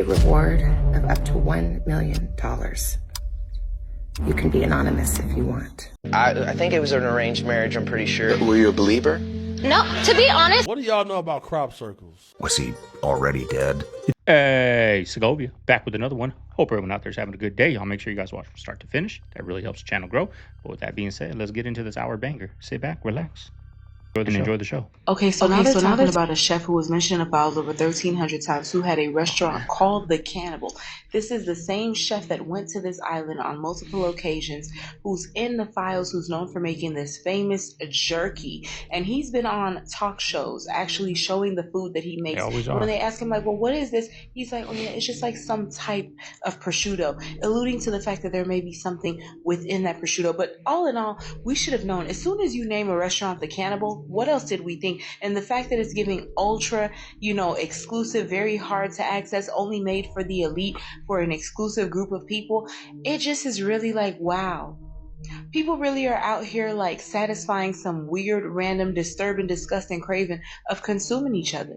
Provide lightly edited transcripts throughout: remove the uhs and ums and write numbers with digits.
A reward of up to $1 million. You can be anonymous if you want. I think it was an arranged marriage, I'm pretty sure. Were you a believer? No, to be honest. What do y'all know about crop circles? Was he already dead? Hey, Segovia, back with another one. Hope everyone out there is having a good day. Y'all make sure you guys watch from start to finish. That really helps the channel grow. But with that being said, let's get into this hour banger. Sit back, relax, and enjoy the show. Okay, so now they're talking about a chef who was mentioned in the files over 1,300 times who had a restaurant called The Cannibal. This is the same chef that went to this island on multiple occasions, who's in the files, who's known for making this famous jerky. And he's been on talk shows actually showing the food that he makes. When they ask him, like, well, what is this? He's like, oh yeah, it's just like some type of prosciutto, alluding to the fact that there may be something within that prosciutto. But all in all, we should have known, as soon as you name a restaurant The Cannibal, what else did we think? And the fact that it's giving ultra, exclusive, very hard to access, only made for the elite, for an exclusive group of people, it just is really like, wow. People really are out here like satisfying some weird, random, disturbing, disgusting craving of consuming each other.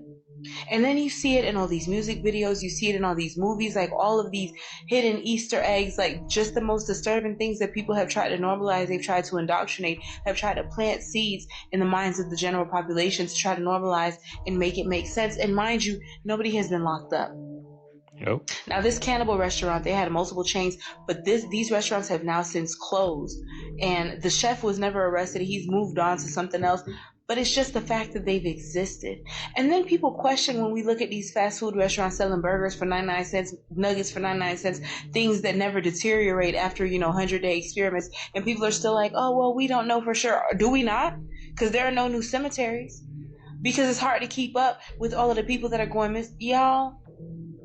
And then you see it in all these music videos, you see it in all these movies, like all of these hidden Easter eggs, like just the most disturbing things that people have tried to normalize, they've tried to indoctrinate, have tried to plant seeds in the minds of the general population to try to normalize and make it make sense. And mind you, nobody has been locked up. Nope. Now, this Cannibal restaurant, they had multiple chains, but these restaurants have now since closed. And the chef was never arrested. He's moved on to something else. But it's just the fact that they've existed. And then people question when we look at these fast food restaurants selling burgers for 99 cents, nuggets for 99 cents, things that never deteriorate after, 100-day experiments. And people are still like, oh, well, we don't know for sure. Do we not? Because there are no new cemeteries. Because it's hard to keep up with all of the people that are going missing. Y'all,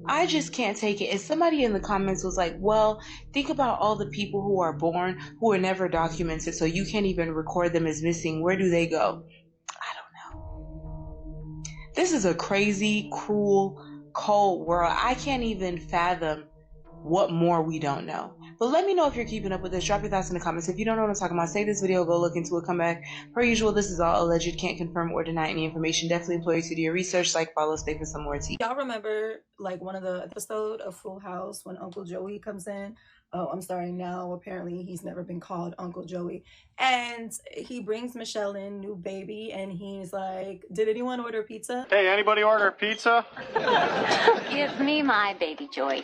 I just can't take it. And somebody in the comments was like, well, think about all the people who are born who are never documented, so you can't even record them as missing. Where do they go? I don't know. This is a crazy, cruel, cold world. I can't even fathom what more we don't know. But let me know if you're keeping up with this. Drop your thoughts in the comments. If you don't know what I'm talking about, save this video, go look into it, come back. Per usual, this is all alleged, can't confirm or deny any information. Definitely employ you to do your research, like, follow, stay for some more tea. Y'all remember like one of the episode of Full House when Uncle Joey comes in? Oh, I'm sorry, now apparently he's never been called Uncle Joey. And he brings Michelle in, new baby, and he's like, did anyone order pizza? Hey, anybody order pizza? Give me my baby joy.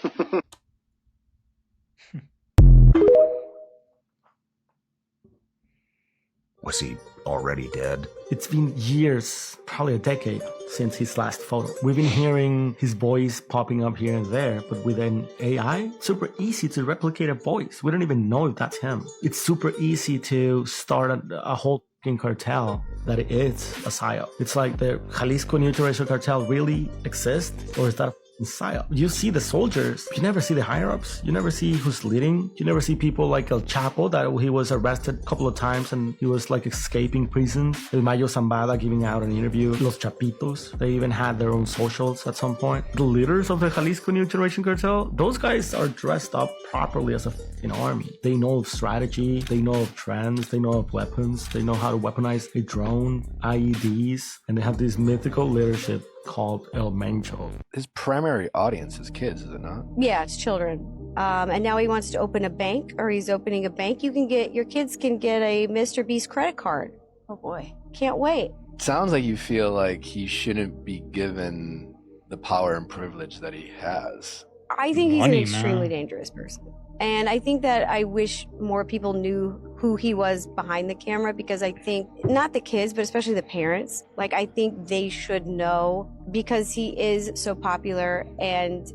Was he already dead? It's been years, probably a decade, since his last photo. We've been hearing his voice popping up here and there, but with an AI, super easy to replicate a voice. We don't even know if that's him. It's super easy to start a whole cartel that is a psyop. It's like the Jalisco Neutral Racial Cartel really exists, or is that psyop? You see the soldiers, you never see the higher-ups, you never see who's leading, you never see people like El Chapo, that he was arrested a couple of times and he was like escaping prison. El Mayo Zambada giving out an interview. Los Chapitos, they even had their own socials at some point. The leaders of the Jalisco New Generation Cartel, those guys are dressed up properly as a army. They know of strategy, they know of trends, they know of weapons, they know how to weaponize a drone, IEDs, and they have this mythical leadership called El Mencho. His primary audience is kids, is it not? Yeah, it's children. And now he wants to open a bank, or he's opening a bank. Your kids can get a MrBeast credit card. Oh boy, can't wait. Sounds like you feel like he shouldn't be given the power and privilege that he has. I think he's an extremely dangerous person. And I think that I wish more people knew who he was behind the camera, because I think, not the kids, but especially the parents, like, I think they should know, because he is so popular and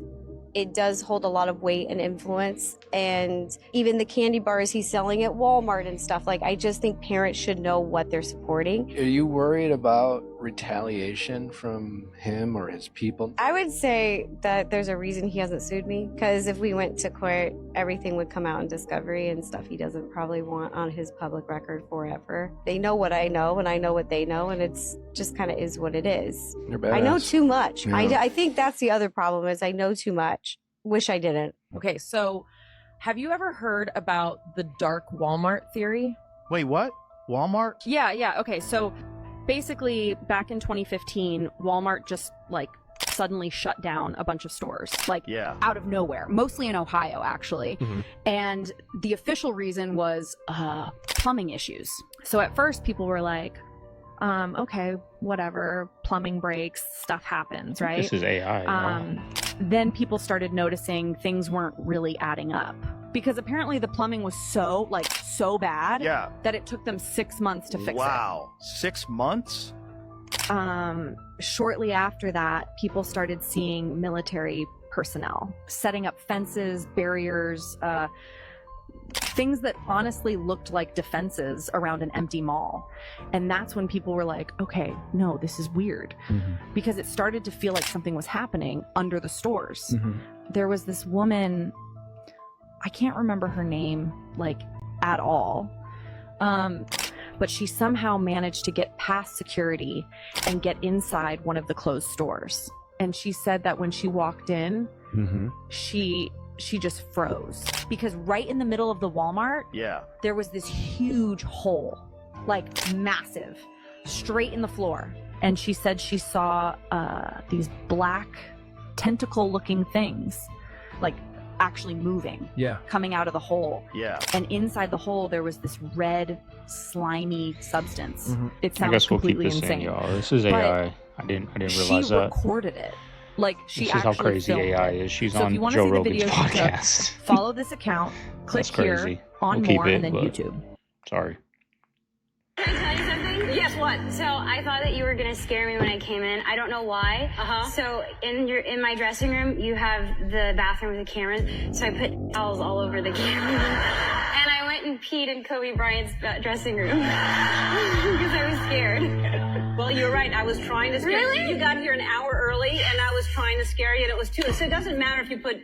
it does hold a lot of weight and influence. And even the candy bars he's selling at Walmart and stuff, like, I just think parents should know what they're supporting. Are you worried about retaliation from him or his people? I would say that there's a reason he hasn't sued me, because if we went to court, everything would come out in discovery and stuff he doesn't probably want on his public record forever. They know what I know and I know what they know, and it's just kind of is what it is. I know too much. Yeah. I think that's the other problem, is I know too much. Wish I didn't. Okay, so have you ever heard about the dark Walmart theory? Wait, what? Walmart? Yeah. Okay, so basically back in 2015, Walmart just like suddenly shut down a bunch of stores, like out of nowhere, mostly in Ohio, actually. And the official reason was plumbing issues. So at first people were like, okay, whatever, plumbing breaks, stuff happens, right? This is AI. Then people started noticing things weren't really adding up, because apparently the plumbing was so bad that it took them 6 months to fix it. Wow, 6 months? Shortly after that, people started seeing military personnel setting up fences, barriers, things that honestly looked like defenses around an empty mall. And that's when people were like, okay, no, this is weird. Because it started to feel like something was happening under the stores. There was this woman, I can't remember her name, like, at all. But she somehow managed to get past security and get inside one of the closed stores. And she said that when she walked in, she just froze, because right in the middle of the Walmart, there was this huge hole, like massive, straight in the floor. And she said she saw these black tentacle-looking things, like actually moving, coming out of the hole. And inside the hole, there was this red, slimy substance. It sounds I guess we'll keep completely this insane. in, y'all. This is AI. I didn't realize she that. recorded it. Like, she This is how actually crazy filmed AI it. is. She's So if on you wanna Joe see the Rogan's video she took, podcast. follow this account, click That's crazy. here, on We'll keep more, it, and then but- YouTube. Sorry. Can I tell you something? Yes, what? So I thought that you were gonna scare me when I came in. I don't know why. So in my dressing room, you have the bathroom with the cameras. So I put towels all over the camera, and I went and peed in Kobe Bryant's dressing room because I was scared. Well, you're right. I was trying to scare you. Really? You got here an hour early, and I was trying to scare you, and it was 2. So it doesn't matter if you put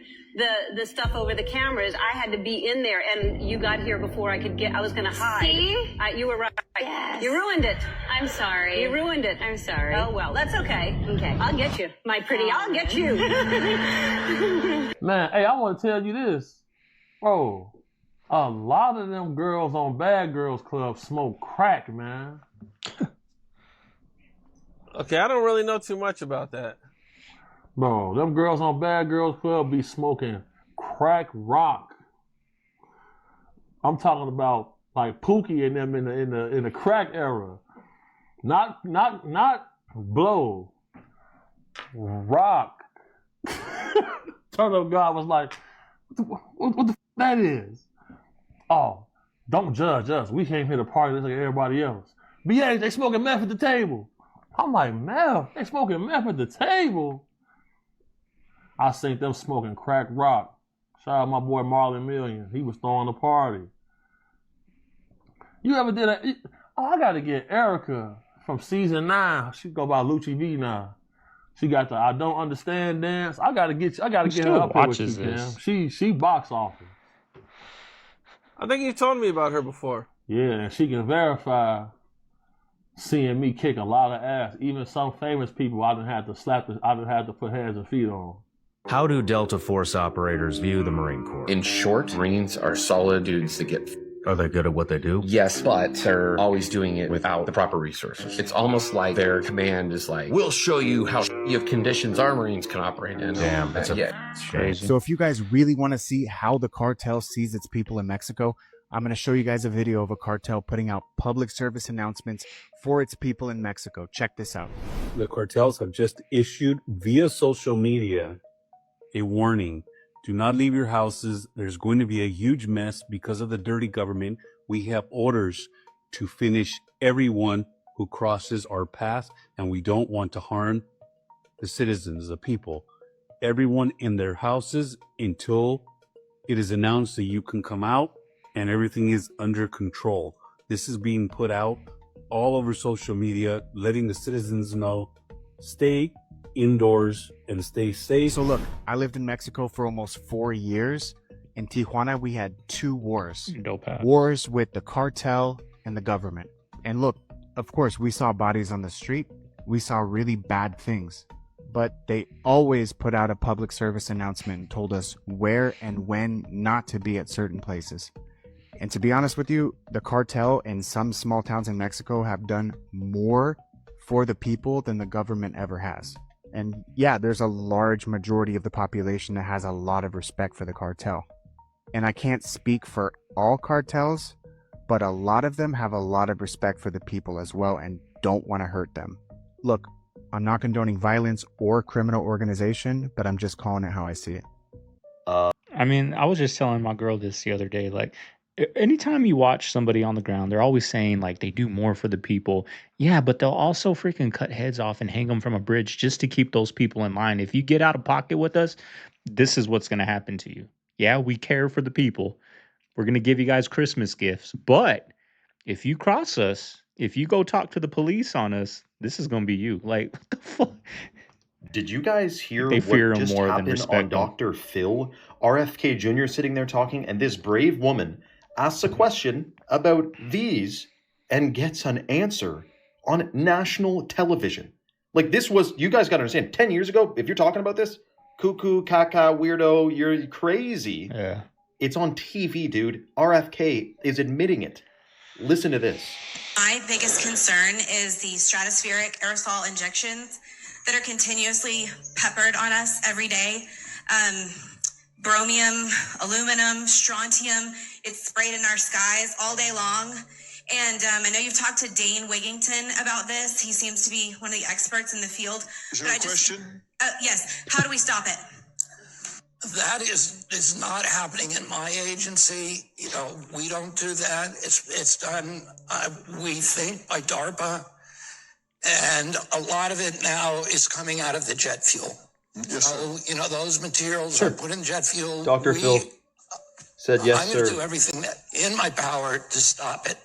the stuff over the cameras. I had to be in there, and you got here before I could get. I was going to hide. See? You were right. Yes. You ruined it. I'm sorry. You ruined it. I'm sorry. Oh well, that's okay. Okay. I'll get you, my pretty. I'll get you. Man, hey, I want to tell you this. Bro, a lot of them girls on Bad Girls Club smoke crack, man. Okay, I don't really know too much about that. Bro, them girls on Bad Girls Club be smoking crack rock. I'm talking about like Pookie and them in the crack era. Not blow. Rock. Turn up God was like, what the f that is? Oh, don't judge us. We came here to party just like everybody else. But yeah, they smoking meth at the table. I'm like, meth? They smoking meth at the table? I seen them smoking crack rock. Shout out my boy Marlon Million. He was throwing a party. You ever did that? Oh, I gotta get Erica from season 9. She go by Lucci V now. She got the I Don't Understand dance. I gotta get her up here with you, Cam. She box office. I think you told me about her before. Yeah, and she can verify seeing me kick a lot of ass. Even some famous people I done had to put hands and feet on. How do Delta Force operators view the Marine Corps? In short, Marines are solid dudes that get. Are they good at what they do? Yes, but they're always doing it without the proper resources. It's almost like their command is like, we'll show you how of conditions our Marines can operate in. Damn, that's crazy. So if you guys really want to see how the cartel sees its people in Mexico, I'm going to show you guys a video of a cartel putting out public service announcements for its people in Mexico. Check this out. The cartels have just issued via social media a warning. Do not leave your houses. There's going to be a huge mess because of the dirty government. We have orders to finish everyone who crosses our path, and we don't want to harm the citizens, the people. Everyone in their houses until it is announced that you can come out and everything is under control. This is being put out all over social media, letting the citizens know, stay indoors and stay safe. So look, I lived in Mexico for almost 4 years. In Tijuana, we had 2 wars. Wars with the cartel and the government. And look, of course, we saw bodies on the street. We saw really bad things. But they always put out a public service announcement and told us where and when not to be at certain places. And to be honest with you, the cartel in some small towns in Mexico have done more for the people than the government ever has. And yeah, there's a large majority of the population that has a lot of respect for the cartel. And I can't speak for all cartels, but a lot of them have a lot of respect for the people as well and don't want to hurt them. Look, I'm not condoning violence or criminal organization, but I'm just calling it how I see it. I mean, I was just telling my girl this the other day. Like, anytime you watch somebody on the ground, they're always saying like they do more for the people. Yeah, but they'll also freaking cut heads off and hang them from a bridge just to keep those people in line. If you get out of pocket with us, this is what's going to happen to you. Yeah, we care for the people. We're going to give you guys Christmas gifts. But if you cross us, if you go talk to the police on us, this is going to be you. Like, what the fuck? Did you guys hear They fear what him just more than happened respect on him. Dr. Phil? RFK Jr. sitting there talking, and this brave woman asks a question about these and gets an answer on national television. Like, this was, you guys got to understand, 10 years ago, if you're talking about this, cuckoo, caca, weirdo, you're crazy. Yeah. It's on TV, dude. RFK is admitting it. Listen to this. My biggest concern is the stratospheric aerosol injections that are continuously peppered on us every day. Bromium, aluminum, strontium, it's sprayed in our skies all day long. And I know you've talked to Dane Wigington about this. He seems to be one of the experts in the field. Is there a question? Yes. How do we stop it? That is not happening in my agency. You know, we don't do that. It's done, we think, by DARPA. And a lot of it now is coming out of the jet fuel. Yes, so, you know, those materials are put in jet fuel. Dr. Phil said yes, I'm going sir. to do everything that in my power to stop it.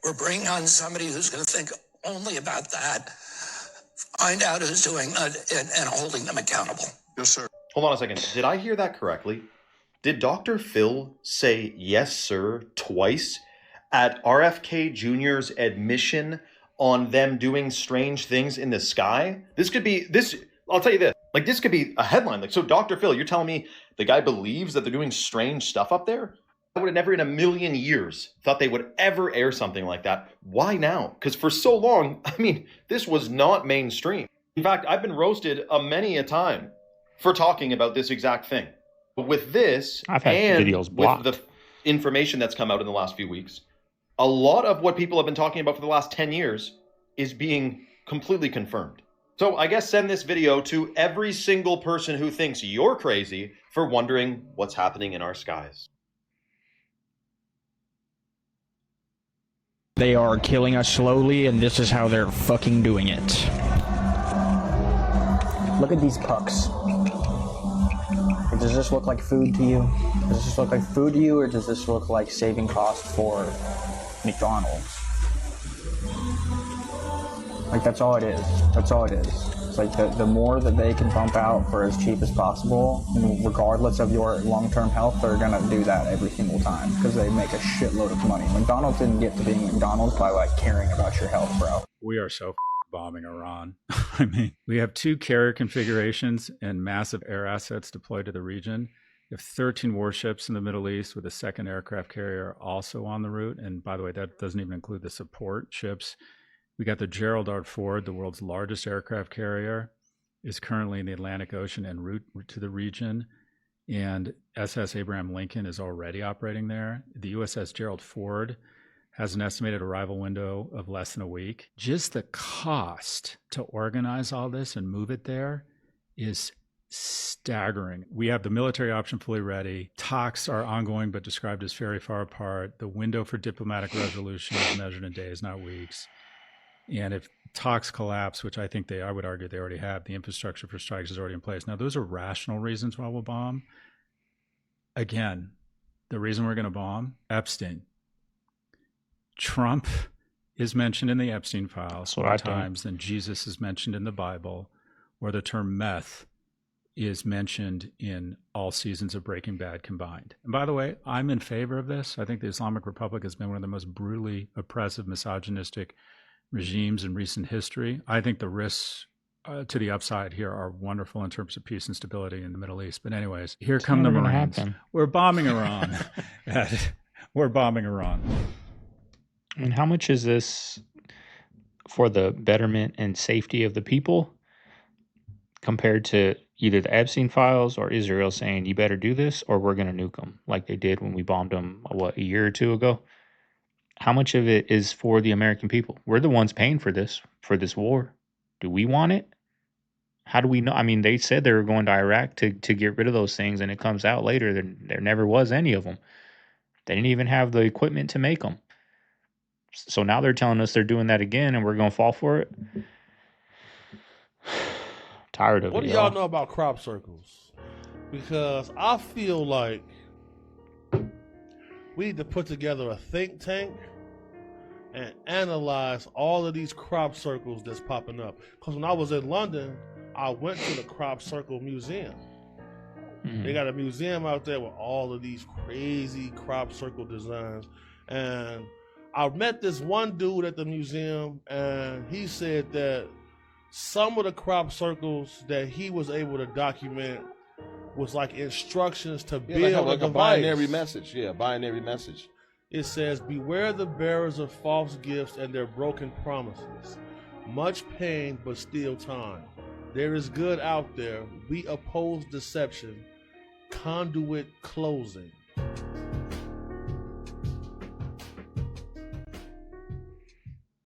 We're bringing on somebody who's going to think only about that, find out who's doing it, and holding them accountable. Yes, sir. Hold on a second. Did I hear that correctly? Did Dr. Phil say yes, sir, twice at RFK Jr.'s admission on them doing strange things in the sky? This could be, I'll tell you this, like this could be a headline. Like, so Dr. Phil, you're telling me the guy believes that they're doing strange stuff up there? I would have never in a million years thought they would ever air something like that. Why now? Because for so long, I mean, this was not mainstream. In fact, I've been roasted many a time for talking about this exact thing. But with this, I've had and videos blocked. with the information that's come out in the last few weeks, a lot of what people have been talking about for the last 10 years is being completely confirmed. So I guess send this video to every single person who thinks you're crazy for wondering what's happening in our skies. They are killing us slowly, and this is how they're fucking doing it. Look at these pucks. Does this look like food to you? Does this look like food to you, or does this look like saving costs for McDonald's? Like, that's all it is. That's all it is. It's like the more that they can pump out for as cheap as possible, regardless of your long-term health, they're gonna do that every single time because they make a shitload of money. McDonald's didn't get to being McDonald's by like caring about your health, bro. We are so bombing Iran. I mean, we have 2 carrier configurations and massive air assets deployed to the region. We have 13 warships in the Middle East with a second aircraft carrier also on the route. And by the way, that doesn't even include the support ships. We got the Gerald R. Ford, the world's largest aircraft carrier, is currently in the Atlantic Ocean en route to the region. And SS Abraham Lincoln is already operating there. The USS Gerald Ford has an estimated arrival window of less than a week. Just the cost to organize all this and move it there is staggering. We have the military option fully ready. Talks are ongoing but described as very far apart. The window for diplomatic resolution is measured in days, not weeks. And if talks collapse, which I think I would argue they already have, the infrastructure for strikes is already in place. Now, those are rational reasons why we'll bomb. Again, the reason we're going to bomb, Epstein. Trump is mentioned in the Epstein Files more times than Jesus is mentioned in the Bible, or the term meth is mentioned in all seasons of Breaking Bad combined. And by the way, I'm in favor of this. I think the Islamic Republic has been one of the most brutally oppressive, misogynistic regimes in recent history. I think the risks to the upside here are wonderful in terms of peace and stability in the Middle East. But anyways, here come the Marines. We're bombing Iran. We're bombing Iran. And how much is this for the betterment and safety of the people? compared to either the Epstein Files or Israel saying, you better do this or we're going to nuke them, like they did when we bombed them, a year or two ago? How much of it is for the American people? We're the ones paying for this war. Do we want it? How do we know? I mean, they said they were going to Iraq to get rid of those things, and it comes out later there never was any of them. They didn't even have the equipment to make them. So now they're telling us they're doing that again, and we're going to fall for it. Tired of What it. do y'all know about crop circles? Because I feel like we need to put together a think tank and analyze all of these crop circles that's popping up. Because when I was in London, I went to the Crop Circle Museum. They got a museum out there with all of these crazy crop circle designs. And I met this one dude at the museum, and he said that some of the crop circles that he was able to document was like instructions to build like a a binary message. Yeah, binary message. It says, beware the bearers of false gifts and their broken promises. Much pain, but still time. There is good out there. We oppose deception. Conduit closing.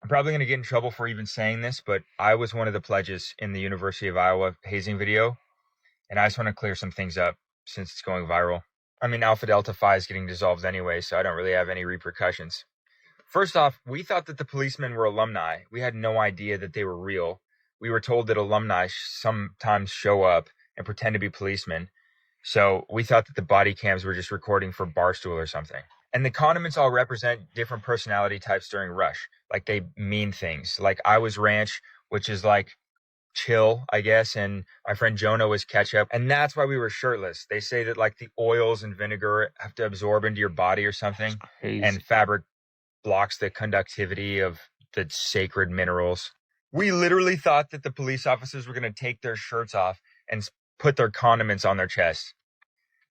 I'm probably going to get in trouble for even saying this, but I was one of the pledges in the University of Iowa hazing video, and I just want to clear some things up since it's going viral. I mean, Alpha Delta Phi is getting dissolved anyway, so I don't really have any repercussions. First off, we thought that the policemen were alumni. We had no idea that they were real. We were told that alumni sometimes show up and pretend to be policemen, so we thought that the body cams were just recording for Barstool or something. And the condiments all represent different personality types during Rush. Like, they mean things. Like, I was ranch, which is like chill, I guess, and my friend Jonah was ketchup, and that's why we were shirtless. They say that like the oils and vinegar have to absorb into your body or something, and fabric blocks the conductivity of the sacred minerals. We literally thought that the police officers were going to take their shirts off and put their condiments on their chest.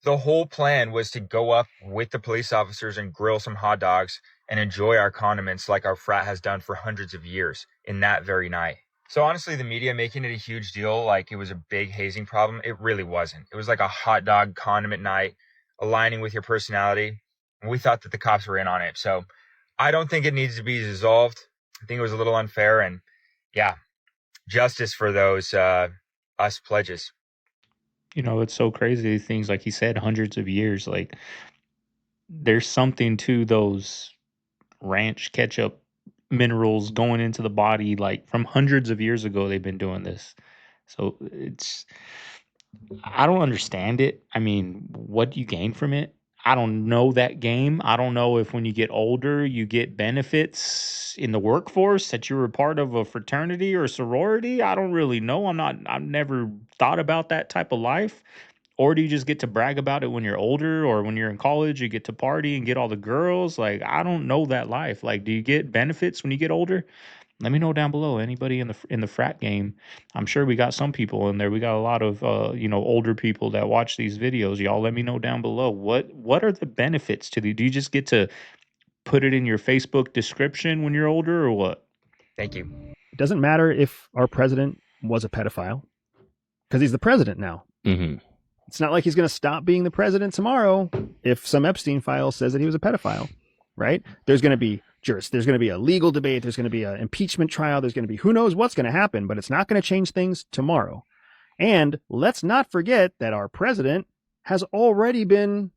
The whole plan was to go up with the police officers and grill some hot dogs and enjoy our condiments like our frat has done for hundreds of years in that very night. So honestly, the media making it a huge deal, like it was a big hazing problem, it really wasn't. It was like a hot dog condiment night, aligning with your personality. And we thought that the cops were in on it. So I don't think it needs to be dissolved. I think it was a little unfair. And yeah, justice for those us pledges. You know, it's so crazy. Things like he said, hundreds of years. Like, there's something to those ranch ketchup minerals going into the body, like from hundreds of years ago. They've been doing this. So I don't understand it. I mean, what do you gain from it? I don't know that game. I don't know if when you get older, you get benefits in the workforce, that you were part of a fraternity or sorority. I don't really know. I've never thought about that type of life. Or do you just get to brag about it when you're older, or when you're in college, you get to party and get all the girls? Like, I don't know that life. Like, do you get benefits when you get older? Let me know down below. Anybody in the frat game? I'm sure we got some people in there. We got a lot of older people that watch these videos. Y'all let me know down below. What are the benefits to the? Do you just get to put it in your Facebook description when you're older, or what? Thank you. It doesn't matter if our president was a pedophile, because he's the president now. Mm-hmm. It's not like he's going to stop being the president tomorrow if some Epstein Files says that he was a pedophile, right? There's going to be there's going to be a legal debate. There's going to be an impeachment trial. There's going to be who knows what's going to happen, but it's not going to change things tomorrow. And let's not forget that our president has already been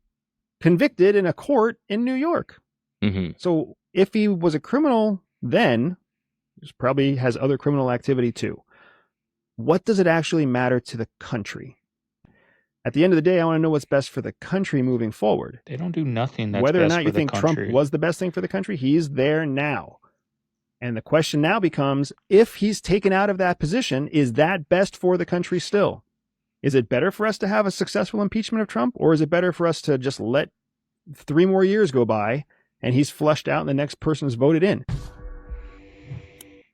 convicted in a court in New York. Mm-hmm. So if he was a criminal then, he probably has other criminal activity too. What does it actually matter to the country? At the end of the day, I want to know what's best for the country moving forward. They don't do nothing that's whether or best not you for the think Trump country. was the best thing for the country, he's there now. And the question now becomes, if he's taken out of that position, is that best for the country still? Is it better for us to have a successful impeachment of Trump, or is it better for us to just let 3 more years go by and he's flushed out and the next person is voted in?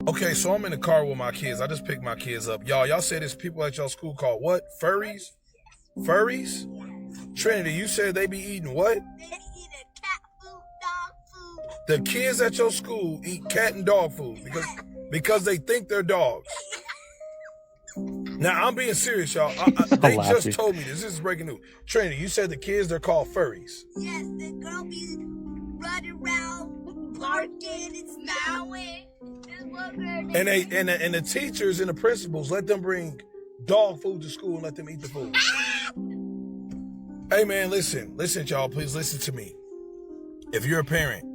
Okay, so I'm in the car with my kids. I just picked my kids up. Y'all say there's people at your school called what? Furries? Furries? Trinity, you said they be eating what? They eat cat food, dog food. The kids at your school eat cat and dog food because they think they're dogs. Now, I'm being serious, y'all. They just told me this. This is breaking news. Trinity, you said the kids, they're called furries. Yes, the girl be running around, barking and snarling. And the teachers and the principals let them bring dog food to school and let them eat the food. Hey, man, listen, y'all. Please listen to me. If you're a parent,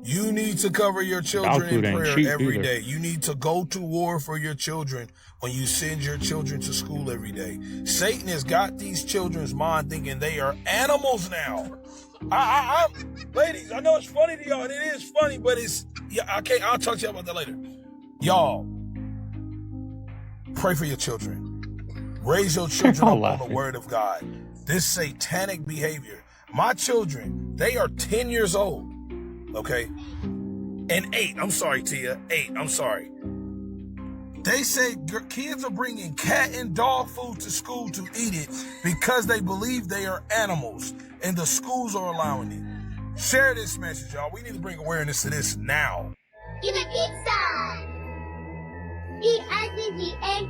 you need to cover your children in prayer every day. You need to go to war for your children when you send your children to school every day. Satan has got these children's mind thinking they are animals now. Ladies, I know it's funny to y'all, and it is funny, but I'll talk to y'all about that later. Y'all, pray for your children. Raise your children up on the word of God. This satanic behavior. My children, they are 10 years old. Okay? And 8. I'm sorry, Tia. 8. I'm sorry. They say kids are bringing cat and dog food to school to eat it because they believe they are animals and the schools are allowing it. Share this message, y'all. We need to bring awareness to this now. Give me pizza! Eat onions, eat egg.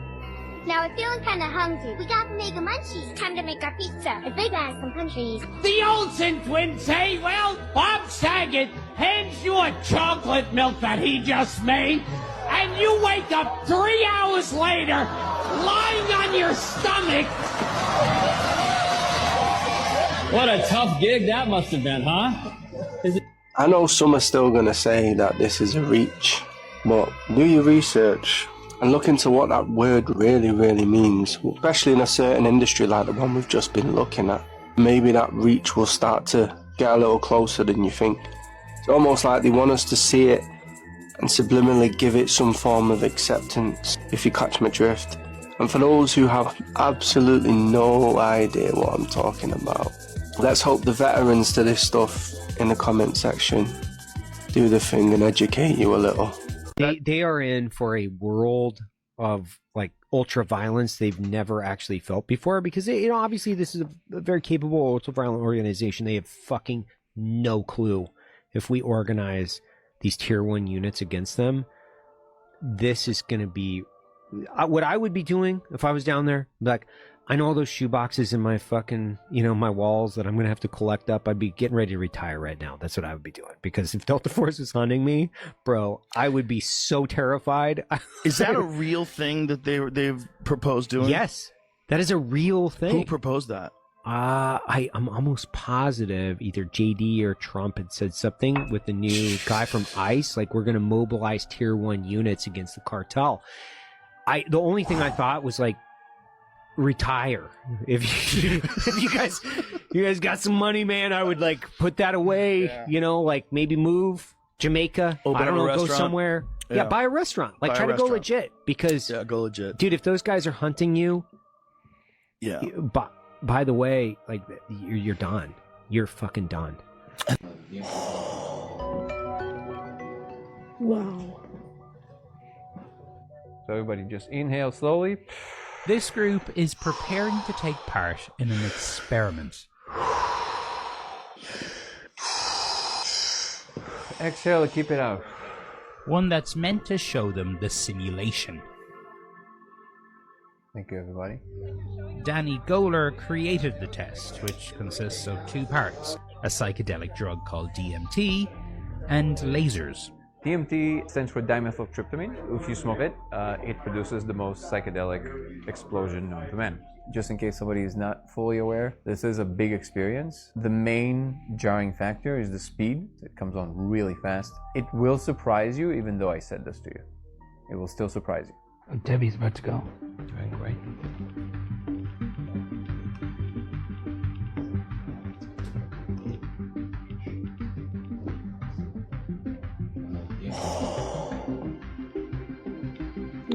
Now we're feeling kind of hungry. We got to make a munchie. It's time to make our pizza. As big as some countries. The Olsen twins say, well, Bob Saget hands you a chocolate milk that he just made, and you wake up 3 hours later, lying on your stomach. What a tough gig that must have been, huh? I know some are still going to say that this is a reach, but do your research and look into what that word really, really means, especially in a certain industry like the one we've just been looking at. Maybe that reach will start to get a little closer than you think. It's almost like they want us to see it and subliminally give it some form of acceptance, if you catch my drift. And for those who have absolutely no idea what I'm talking about, let's hope the veterans to this stuff in the comment section do the thing and educate you a little. They are in for a world of like ultra violence they've never actually felt before, because obviously this is a very capable ultra violent organization. They have fucking no clue. If we organize these tier 1 units against them, this is going to be what I would be doing if I was down there. Like, I know all those shoe boxes in my fucking, my walls that I'm going to have to collect up. I'd be getting ready to retire right now. That's what I would be doing. Because if Delta Force is hunting me, bro, I would be so terrified. Is that a real thing that they've proposed doing? Yes, that is a real thing. Who proposed that? I'm almost positive either JD or Trump had said something with the new guy from ICE, like we're going to mobilize tier 1 units against the cartel. The only thing I thought was like, retire. If you guys got some money, man, I would like put that away. Yeah. Like maybe move Jamaica. I don't know, go somewhere. Yeah, buy a restaurant. Like try to go legit, because go legit, dude. If those guys are hunting you, by the way, like you're done. You're fucking done. Wow. So everybody just inhale slowly. This group is preparing to take part in an experiment. Exhale, keep it out. One that's meant to show them the simulation. Thank you, everybody. Danny Goler created the test, which consists of 2 parts: a psychedelic drug called DMT and lasers. DMT stands for dimethyltryptamine. If you smoke it, it produces the most psychedelic explosion known to man. Just in case somebody is not fully aware, this is a big experience. The main jarring factor is the speed. It comes on really fast. It will surprise you, even though I said this to you. It will still surprise you. Oh, Debbie's about to go. Right, great.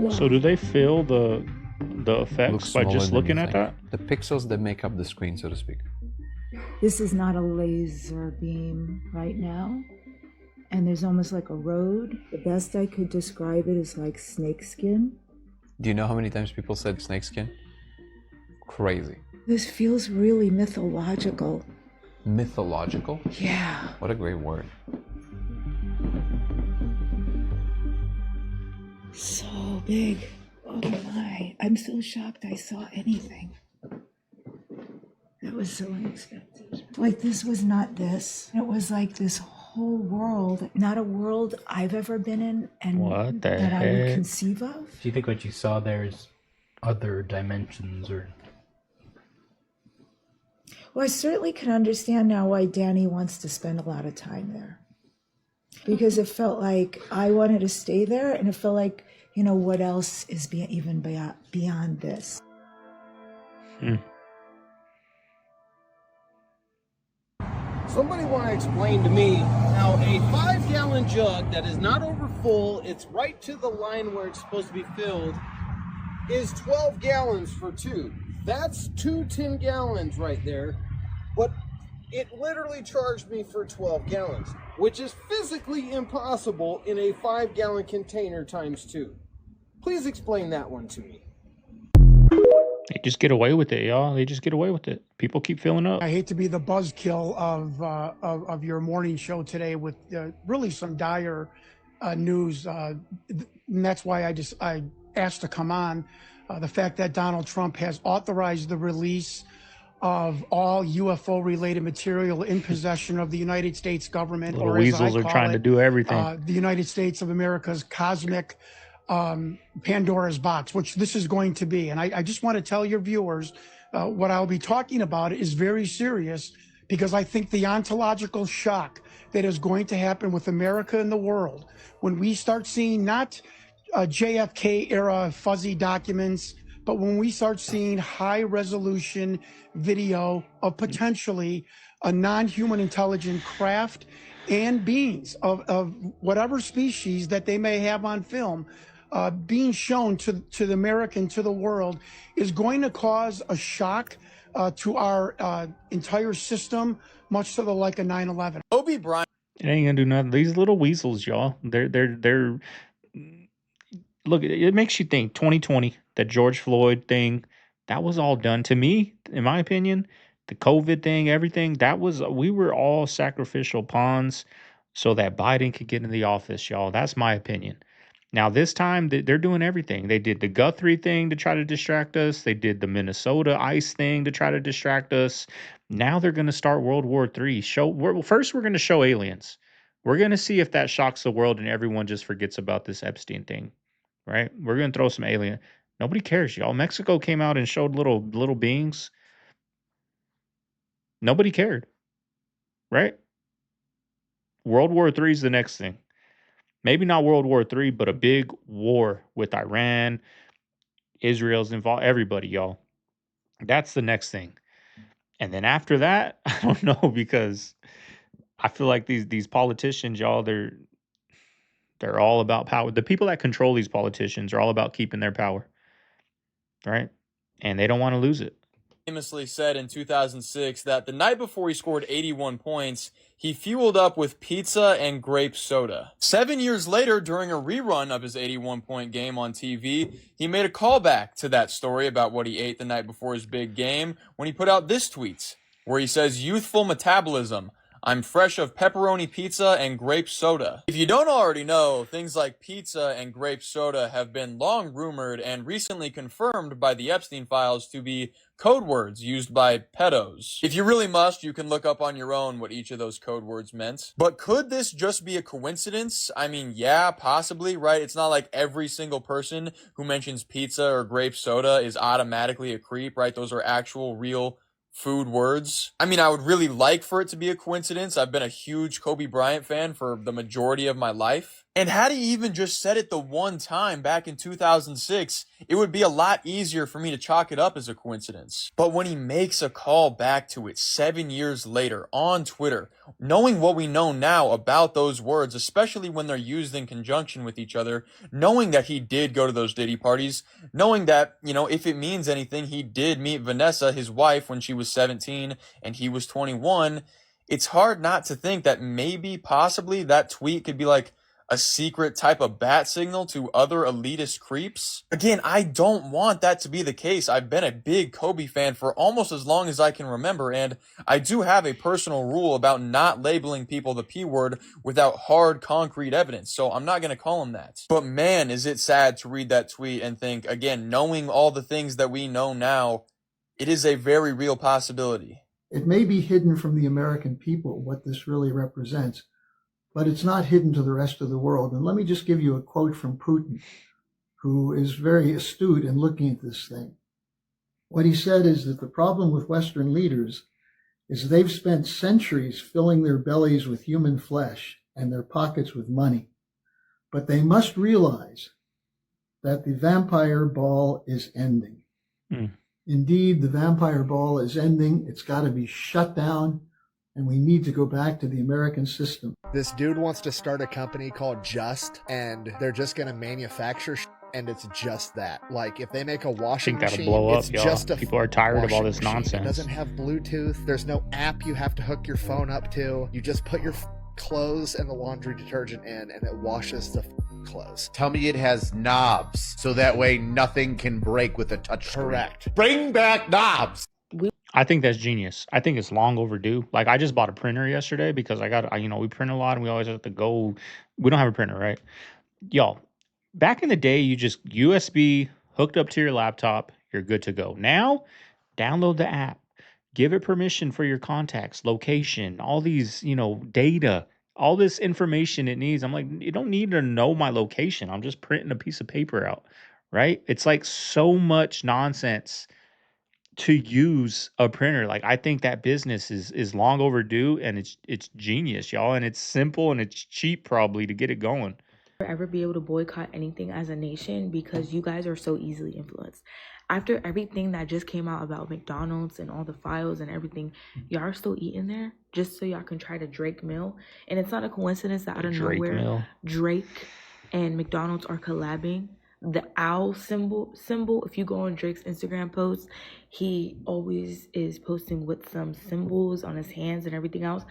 So do they feel the effects by just looking at that? The pixels that make up the screen, so to speak. This is not a laser beam right now. And there's almost like a road. The best I could describe it is like snakeskin. Do you know how many times people said snakeskin? Crazy. This feels really mythological. Mythological? Yeah. What a great word. So big. Oh. can't lie. I'm so shocked I saw anything. That was so unexpected. Like, this was not this. It was like this whole world, not a world I've ever been in and What the that I would heck? conceive of. Do you think what you saw there's other dimensions or? Well, I certainly can understand now why Danny wants to spend a lot of time there. Because it felt like I wanted to stay there, and it felt like, you know, what else is even beyond this? Somebody want to explain to me how a 5-gallon jug that is not over full, it's right to the line where it's supposed to be filled, is 12 gallons for 2. That's 2 10 gallons right there, but it literally charged me for 12 gallons, which is physically impossible in a 5-gallon container times 2. Please explain that one to me. They just get away with it, y'all. They just get away with it. People keep filling up. I hate to be the buzzkill of your morning show today with really some dire news. And that's why I asked to come on. The fact that Donald Trump has authorized the release of all UFO-related material in possession of the United States government, Little or as I weasels are call trying it, to do everything. the United States of America's cosmic Pandora's box, which this is going to be. And I just want to tell your viewers what I'll be talking about is very serious, because I think the ontological shock that is going to happen with America and the world when we start seeing not JFK era fuzzy documents, but when we start seeing high resolution video of potentially a non-human intelligent craft and beings of whatever species that they may have on film, being shown to the American, to the world, is going to cause a shock to our entire system, much to the like of 9/11. Kobe Bryant. It ain't gonna do nothing. These little weasels, y'all. They're. Look, it makes you think. 2020, that George Floyd thing, that was all done to me, in my opinion. The COVID thing, everything, we were all sacrificial pawns so that Biden could get in the office, y'all. That's my opinion. Now, this time, they're doing everything. They did the Guthrie thing to try to distract us. They did the Minnesota ICE thing to try to distract us. Now they're going to start World War III. First, we're going to show aliens. We're going to see if that shocks the world and everyone just forgets about this Epstein thing, right? We're going to throw some alien. Nobody cares, y'all. Mexico came out and showed little beings. Nobody cared, right? World War III is the next thing. Maybe not World War III, but a big war with Iran. Israel's involved. Everybody, y'all. That's the next thing. And then after that, I don't know, because I feel like these politicians, y'all, they're all about power. The people that control these politicians are all about keeping their power, right? And they don't want to lose it. Famously said in 2006 that the night before he scored 81 points, he fueled up with pizza and grape soda. 7 years later, during a rerun of his 81-point game on TV, he made a callback to that story about what he ate the night before his big game when he put out this tweet, where he says, "Youthful metabolism. I'm fresh of pepperoni pizza and grape soda." If you don't already know, things like pizza and grape soda have been long rumored and recently confirmed by the Epstein Files to be code words used by pedos. If you really must, you can look up on your own what each of those code words meant. But could this just be a coincidence? I mean, yeah, possibly, right? It's not like every single person who mentions pizza or grape soda is automatically a creep, right? Those are actual, real food words. I mean, I would really like for it to be a coincidence. I've been a huge Kobe Bryant fan for the majority of my life. And had he even just said it the one time back in 2006, it would be a lot easier for me to chalk it up as a coincidence. But when he makes a call back to it 7 years later on Twitter, knowing what we know now about those words, especially when they're used in conjunction with each other, knowing that he did go to those Diddy parties, knowing that, you know, if it means anything, he did meet Vanessa, his wife, when she was 17 and he was 21, it's hard not to think that maybe, possibly, that tweet could be like a secret type of bat signal to other elitist creeps? Again, I don't want that to be the case. I've been a big Kobe fan for almost as long as I can remember, and I do have a personal rule about not labeling people the P word without hard, concrete evidence, so I'm not going to call him that. But man, is it sad to read that tweet and think, again, knowing all the things that we know now, it is a very real possibility. It may be hidden from the American people what this really represents, but it's not hidden to the rest of the world. And let me just give you a quote from Putin, who is very astute in looking at this thing. What he said is that the problem with Western leaders is they've spent centuries filling their bellies with human flesh and their pockets with money. But they must realize that the vampire ball is ending. Indeed, the vampire ball is ending. It's got to be shut down, and we need to go back to the American system. This dude wants to start a company called Just, and they're just going to manufacture and it's just that. Like, if they make a washing machine, blow up, it's y'all. just a People are tired of all this machine. nonsense. It doesn't have Bluetooth. There's no app you have to hook your phone up to. You just put your clothes and the laundry detergent in, and it washes the clothes. Tell me it has knobs, so that way nothing can break with a touch screen. Correct. Bring back knobs. I think that's genius. I think it's long overdue. Like, I just bought a printer yesterday because we print a lot and we always have to go. We don't have a printer, right? Y'all, back in the day, you just USB hooked up to your laptop, you're good to go. Now, download the app, give it permission for your contacts, location, all these, data, all this information it needs. I'm like, you don't need to know my location. I'm just printing a piece of paper out, right? It's like so much nonsense to use a printer. Like, I think that business is long overdue, and it's genius, y'all, and it's simple and it's cheap probably to get it going. Ever be able to boycott anything as a nation because you guys are so easily influenced. After everything that just came out about McDonald's and all the files and everything, y'all are still eating there just so y'all can try to Drake Mill. And it's not a coincidence that out of nowhere, Drake and McDonald's are collabing. The owl symbol, if you go on Drake's Instagram posts, he always is posting with some symbols on his hands and everything else.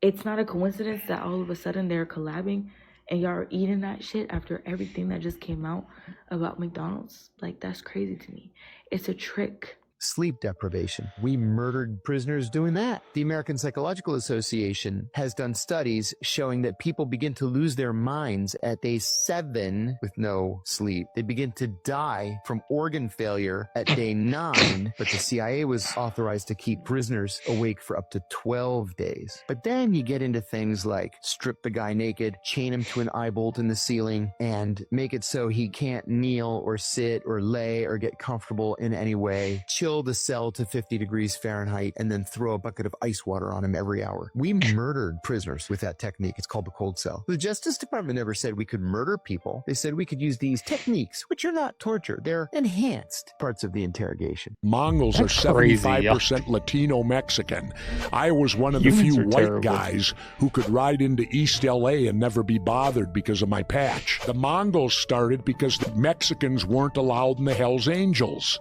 It's not a coincidence that all of a sudden they're collabing and y'all are eating that shit after everything that just came out about McDonald's. Like, that's crazy to me. It's a trick. Sleep deprivation. We murdered prisoners doing that. The American Psychological Association has done studies showing that people begin to lose their minds at day 7 with no sleep. They begin to die from organ failure at day 9, but the CIA was authorized to keep prisoners awake for up to 12 days. But then you get into things like strip the guy naked, chain him to an eye bolt in the ceiling, and make it so he can't kneel or sit or lay or get comfortable in any way. Chill the cell to 50 degrees Fahrenheit and then throw a bucket of ice water on him every hour. We murdered prisoners with that technique. It's called the cold cell. The Justice Department never said we could murder people. They said we could use these techniques, which are not torture. They're enhanced parts of the interrogation. Mongols are 75% Latino Mexican. I was one of the few white guys who could ride into East LA and never be bothered because of my patch. The Mongols started because the Mexicans weren't allowed in the Hells Angels.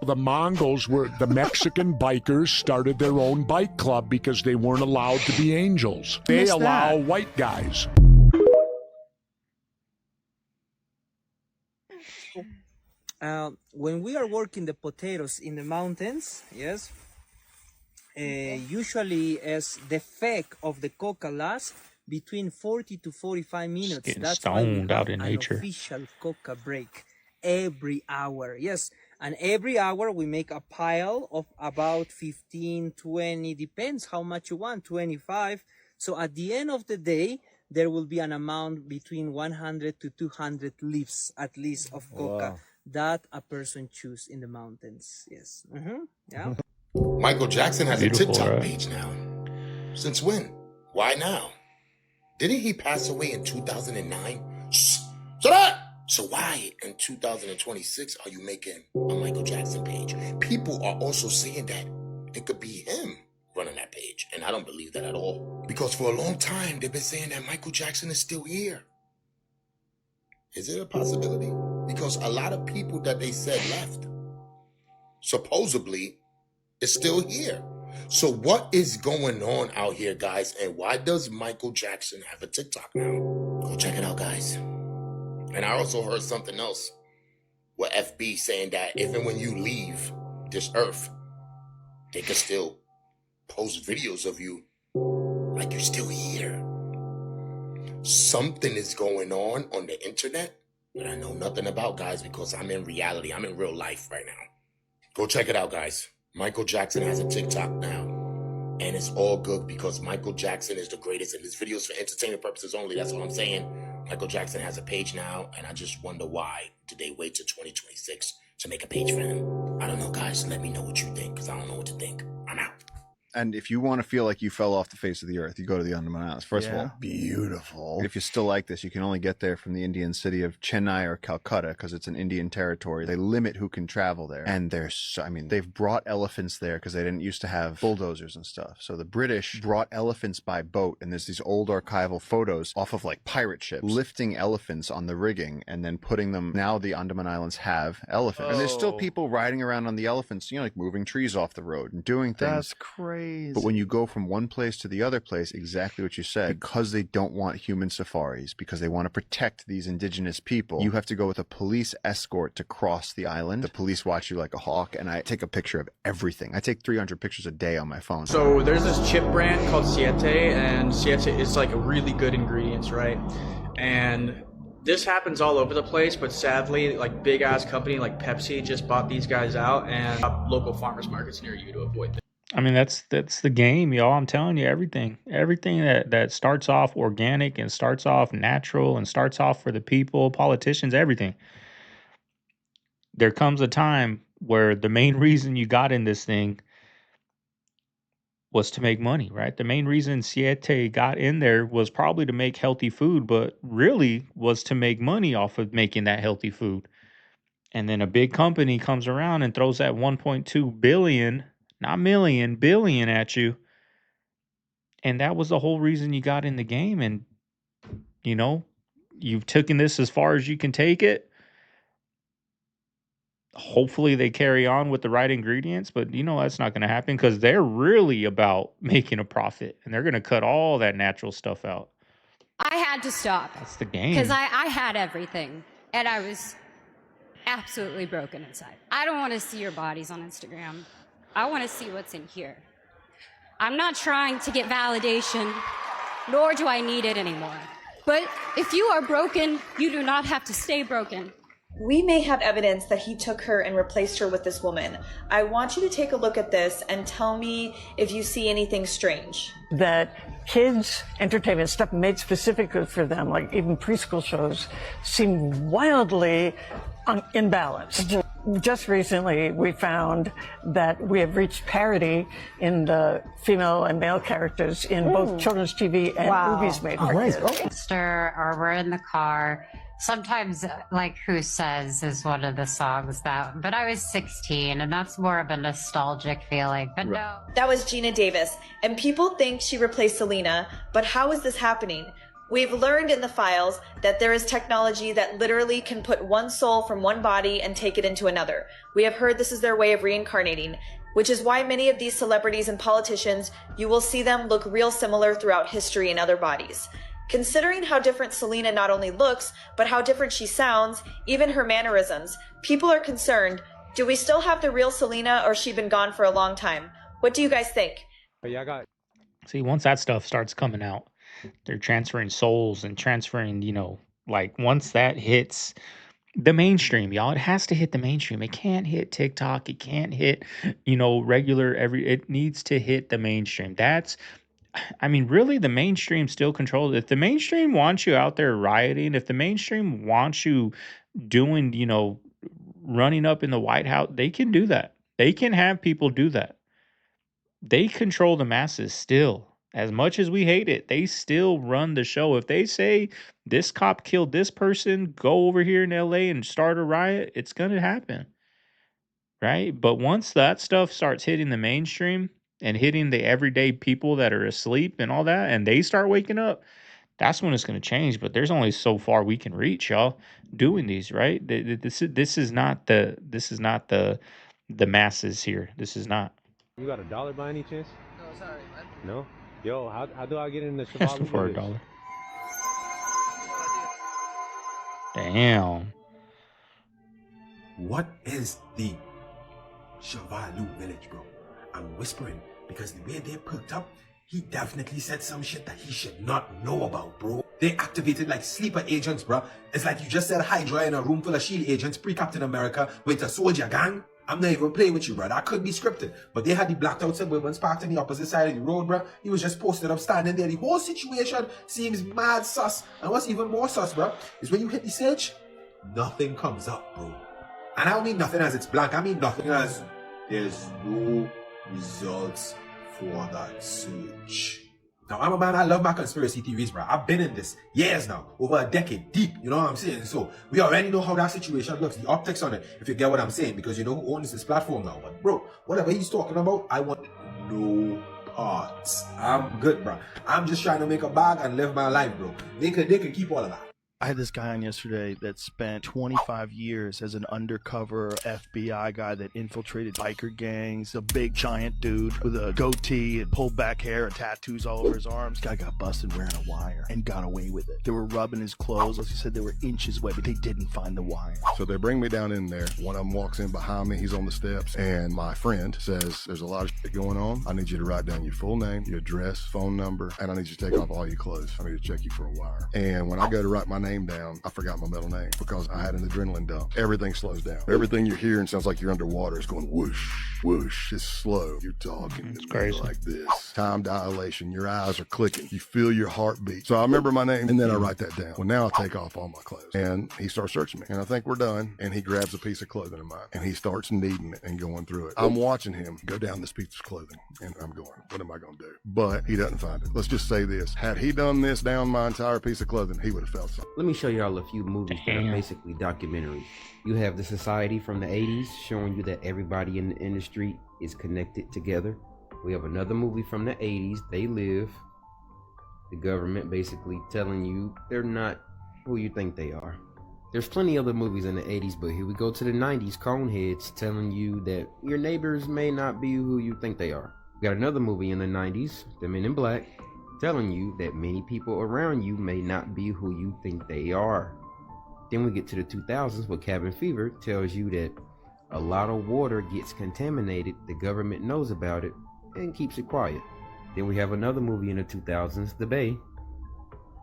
The Mexican bikers started their own bike club because they weren't allowed to be angels. They allow white guys. When we are working the potatoes in the mountains, yes, usually as the effect of the coca lasts between 40 to 45 minutes. That's why we have out in an nature. Official coca break every hour. Yes. And every hour we make a pile of about 15, 20, depends how much you want, 25. So at the end of the day, there will be an amount between 100 to 200 leaves at least of coca that a person choose in the mountains. Yes. Yeah. Michael Jackson has a TikTok right? page now. Since when? Why now? Didn't he pass away in 2009? Shut up! So why in 2026 are you making a Michael Jackson page? People are also saying that it could be him running that page. And I don't believe that at all. Because for a long time, they've been saying that Michael Jackson is still here. Is it a possibility? Because a lot of people that they said left, supposedly, is still here. So what is going on out here, guys? And why does Michael Jackson have a TikTok now? Go check it out, guys. And I also heard something else with FB saying that even when you leave this earth, they can still post videos of you like you're still here. Something is going on the internet that I know nothing about, guys, because I'm in reality. I'm in real life right now. Go check it out, guys. Michael Jackson has a TikTok now. And it's all good because Michael Jackson is the greatest. And this video is for entertainment purposes only. That's what I'm saying. Michael Jackson has a page now. And I just wonder why did they wait till 2026 to make a page for him? I don't know, guys. Let me know what you think because I don't know what to think. I'm out. And if you want to feel like you fell off the face of the earth, you go to the Andaman Islands. First of all, beautiful. If you still like this, you can only get there from the Indian city of Chennai or Calcutta because it's an Indian territory. They limit who can travel there. And they've brought elephants there because they didn't used to have bulldozers and stuff. So the British brought elephants by boat. And there's these old archival photos off of like pirate ships lifting elephants on the rigging and then putting them. Now the Andaman Islands have elephants. And there's still people riding around on the elephants, you know, like moving trees off the road and doing things. That's crazy. But when you go from one place to the other place, exactly what you said, because they don't want human safaris, because they want to protect these indigenous people, you have to go with a police escort to cross the island. The police watch you like a hawk, and I take a picture of everything. I take 300 pictures a day on my phone. So there's this chip brand called Siete, and Siete is like a really good ingredients, right? And this happens all over the place, but sadly, like big ass company like Pepsi just bought these guys out and local farmers markets near you to avoid this. I mean, that's the game, y'all. I'm telling you, everything that starts off organic and starts off natural and starts off for the people, politicians, everything. There comes a time where the main reason you got in this thing was to make money, right? The main reason Siete got in there was probably to make healthy food, but really was to make money off of making that healthy food. And then a big company comes around and throws that 1.2 billion, not million, billion at you. And that was the whole reason you got in the game. And, you know, you've taken this as far as you can take it. Hopefully they carry on with the right ingredients, but you know that's not going to happen because they're really about making a profit and they're going to cut all that natural stuff out. I had to stop. That's the game. Because I had everything and I was absolutely broken inside. I don't want to see your bodies on Instagram. I want to see what's in here. I'm not trying to get validation, nor do I need it anymore. But if you are broken, you do not have to stay broken. We may have evidence that he took her and replaced her with this woman. I want you to take a look at this and tell me if you see anything strange. That kids' entertainment, stuff made specifically for them, like even preschool shows, seem wildly imbalanced. Just recently, we found that we have reached parity in the female and male characters in both children's TV and movies made for kids. Or we're in the car. Sometimes, like Who Says is one of the songs but I was 16 and that's more of a nostalgic feeling, but no. That was Gina Davis, and people think she replaced Selena, but how is this happening? We've learned in the files that there is technology that literally can put one soul from one body and take it into another. We have heard this is their way of reincarnating, which is why many of these celebrities and politicians, you will see them look real similar throughout history in other bodies. Considering how different Selena not only looks, but how different she sounds, even her mannerisms, people are concerned. Do we still have the real Selena or has she been gone for a long time? What do you guys think? See, once that stuff starts coming out, they're transferring souls and transferring, you know, like once that hits the mainstream, y'all, it has to hit the mainstream. It can't hit TikTok. It can't hit, you know, it needs to hit the mainstream. I mean, really, the mainstream still controls. If the mainstream wants you out there rioting, if the mainstream wants you doing, you know, running up in the White House, they can do that. They can have people do that. They control the masses still. As much as we hate it, they still run the show. If they say this cop killed this person, go over here in LA and start a riot, it's going to happen. Right? But once that stuff starts hitting the mainstream, and hitting the everyday people that are asleep and all that, and they start waking up, that's when it's going to change. But there's only so far we can reach, y'all, doing these, right? This is not the masses here. This is not. You got $1 by any chance? No, sorry, man. No? Yo, how do I get in the Ask for $1. Damn. What is the Shavalu village, bro? I'm whispering because the way they perked up, he definitely said some shit that he should not know about, bro. They activated like sleeper agents, bro. It's like you just said Hydra in a room full of SHIELD agents, pre-Captain America, with a soldier gang. I'm not even playing with you, bro. That could be scripted. But they had the blacked out Suburbans parked on the opposite side of the road, bro. He was just posted up, standing there. The whole situation seems mad sus. And what's even more sus, bro, is when you hit the search, nothing comes up, bro. And I don't mean nothing as it's blank. I mean nothing as there's no results for that search. Now, I'm a man, I love my conspiracy theories, bro. I've been in this years now, over a decade deep, you know what I'm saying? So, we already know how that situation looks, the optics on it, if you get what I'm saying, because you know who owns this platform now. But, bro, whatever he's talking about, I want no parts. I'm good, bro. I'm just trying to make a bag and live my life, bro. They could keep all of that. I had this guy on yesterday that spent 25 years as an undercover FBI guy that infiltrated biker gangs, a big giant dude with a goatee and pulled back hair and tattoos all over his arms. Guy got busted wearing a wire and got away with it. They were rubbing his clothes. As he said, they were inches away, but they didn't find the wire. So they bring me down in there. One of them walks in behind me. He's on the steps. And my friend says, there's a lot of shit going on. I need you to write down your full name, your address, phone number, and I need you to take off all your clothes. I need to check you for a wire. And when I go to write my name down, I forgot my middle name because I had an adrenaline dump. Everything slows down. Everything you're hearing sounds like you're underwater. It's going whoosh, whoosh. It's slow. You're talking to me like this. Time dilation. Your eyes are clicking. You feel your heartbeat. So I remember my name and then I write that down. Well, now I take off all my clothes. And he starts searching me. And I think we're done. And he grabs a piece of clothing of mine. And he starts kneading it and going through it. I'm watching him go down this piece of clothing. And I'm going, what am I going to do? But he doesn't find it. Let's just say this. Had he done this down my entire piece of clothing, he would have felt something. Let me show y'all a few movies that are basically documentaries. You have The Society from the 80s showing you that everybody in the industry is connected together. We have another movie from the 80s, They Live. The government basically telling you they're not who you think they are. There's plenty of other movies in the 80s, but here we go to the 90s, Coneheads telling you that your neighbors may not be who you think they are. We got another movie in the 90s, The Men in Black, telling you that many people around you may not be who you think they are. Then we get to the 2000s where Cabin Fever tells you that a lot of water gets contaminated, the government knows about it, and keeps it quiet. Then we have another movie in the 2000s, The Bay,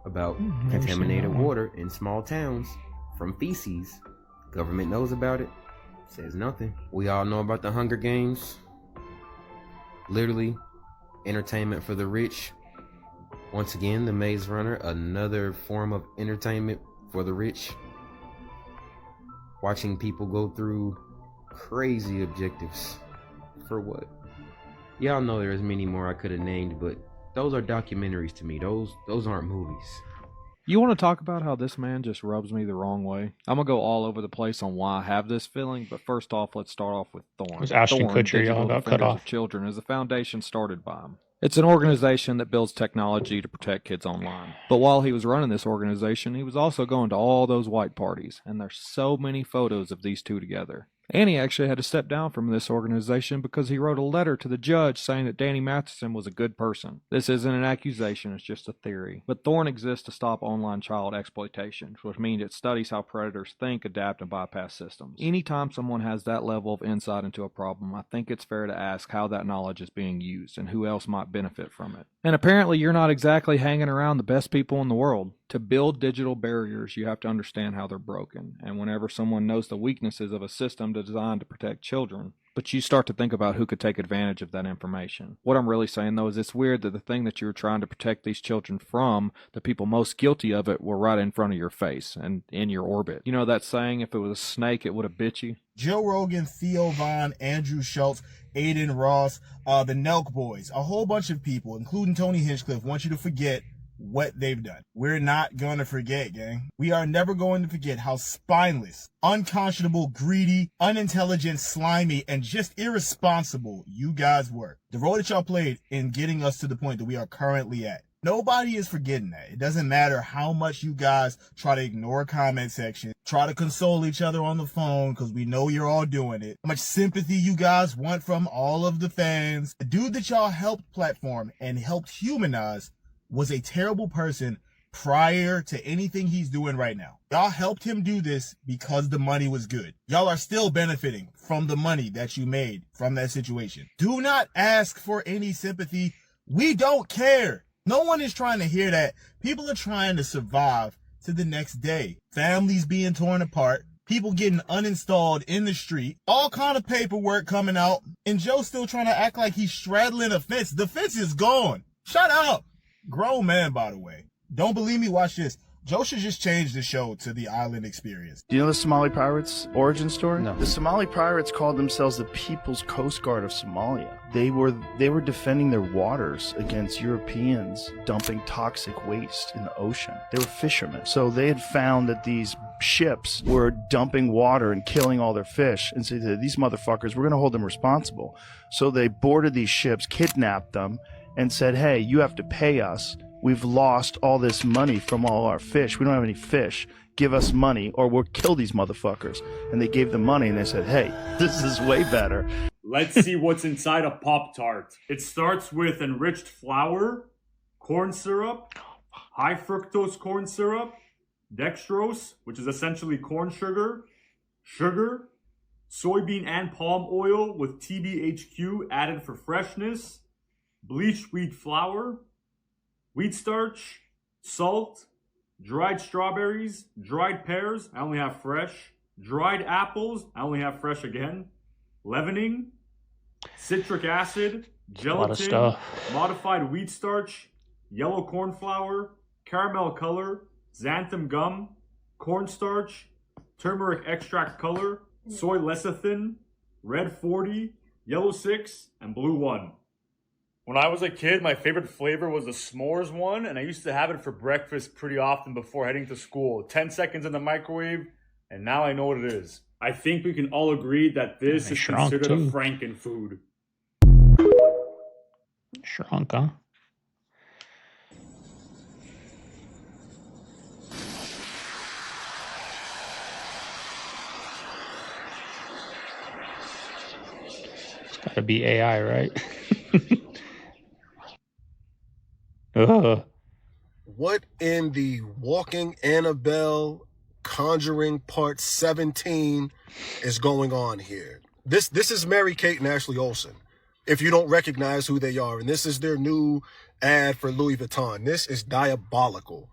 about contaminated water in small towns from feces. Government knows about it, says nothing. We all know about the Hunger Games. Literally, entertainment for the rich. Once again, The Maze Runner, another form of entertainment for the rich. Watching people go through crazy objectives. For what? Y'all know there's many more I could have named, but those are documentaries to me. Those aren't movies. You want to talk about how this man just rubs me the wrong way? I'm going to go all over the place on why I have this feeling, but first off, let's start off with Thorne. It was Ashton Thorne, Kutcher, y'all got cut off. Children is a foundation started by him. It's an organization that builds technology to protect kids online. But while he was running this organization, he was also going to all those white parties, and there's so many photos of these two together. And he actually had to step down from this organization because he wrote a letter to the judge saying that Danny Matheson was a good person. This isn't an accusation, it's just a theory. But Thorne exists to stop online child exploitation, which means it studies how predators think, adapt, and bypass systems. Anytime someone has that level of insight into a problem, I think it's fair to ask how that knowledge is being used and who else might benefit from it. And apparently you're not exactly hanging around the best people in the world. To build digital barriers, you have to understand how they're broken. And whenever someone knows the weaknesses of a system designed to protect children, but you start to think about who could take advantage of that information. What I'm really saying, though, is it's weird that the thing that you were trying to protect these children from, the people most guilty of it, were right in front of your face and in your orbit. You know that saying, if it was a snake, it would have bit you? Joe Rogan, Theo Von, Andrew Schultz, Aiden Ross, the Nelk Boys, a whole bunch of people, including Tony Hinchcliffe, want you to forget what they've done. We're not going to forget, gang. We are never going to forget how spineless, unconscionable, greedy, unintelligent, slimy, and just irresponsible you guys were. The role that y'all played in getting us to the point that we are currently at. Nobody is forgetting that. It doesn't matter how much you guys try to ignore comment section, try to console each other on the phone because we know you're all doing it. How much sympathy you guys want from all of the fans. The dude that y'all helped platform and helped humanize was a terrible person prior to anything he's doing right now. Y'all helped him do this because the money was good. Y'all are still benefiting from the money that you made from that situation. Do not ask for any sympathy. We don't care. No one is trying to hear that. People are trying to survive to the next day. Families being torn apart. People getting uninstalled in the street. All kind of paperwork coming out. And Joe's still trying to act like he's straddling a fence. The fence is gone. Shut up. Grown man, by the way. Don't believe me? Watch this. Joe should just change the show to the Island Experience. Do you know the Somali pirates' origin story? No. The Somali pirates called themselves the People's Coast Guard of Somalia. They were defending their waters against Europeans dumping toxic waste in the ocean. They were fishermen. So they had found that these ships were dumping water and killing all their fish, and said, these motherfuckers, we're going to hold them responsible. So they boarded these ships, kidnapped them, and said, hey, you have to pay us. We've lost all this money from all our fish. We don't have any fish. Give us money or we'll kill these motherfuckers. And they gave them money and they said, hey, this is way better. Let's see what's inside a Pop-Tart. It starts with enriched flour, corn syrup, high fructose corn syrup, dextrose, which is essentially corn sugar, soybean and palm oil with TBHQ added for freshness, bleached wheat flour, wheat starch, salt, dried strawberries, dried pears, I only have fresh, dried apples, I only have fresh again, leavening, citric acid, gelatin, modified wheat starch, yellow corn flour, caramel color, xanthan gum, cornstarch, turmeric extract color, soy lecithin, red 40, yellow 6, and blue 1. When I was a kid, my favorite flavor was the s'mores one, and I used to have it for breakfast pretty often before heading to school. 10 seconds in the microwave, and now I know what it is. I think we can all agree that this is considered a Franken food. Shrunk, huh? It's gotta be AI, right? What in the Walking Annabelle Conjuring Part 17 is going on here? This is Mary-Kate and Ashley Olsen, if you don't recognize who they are. And this is their new ad for Louis Vuitton. This is diabolical.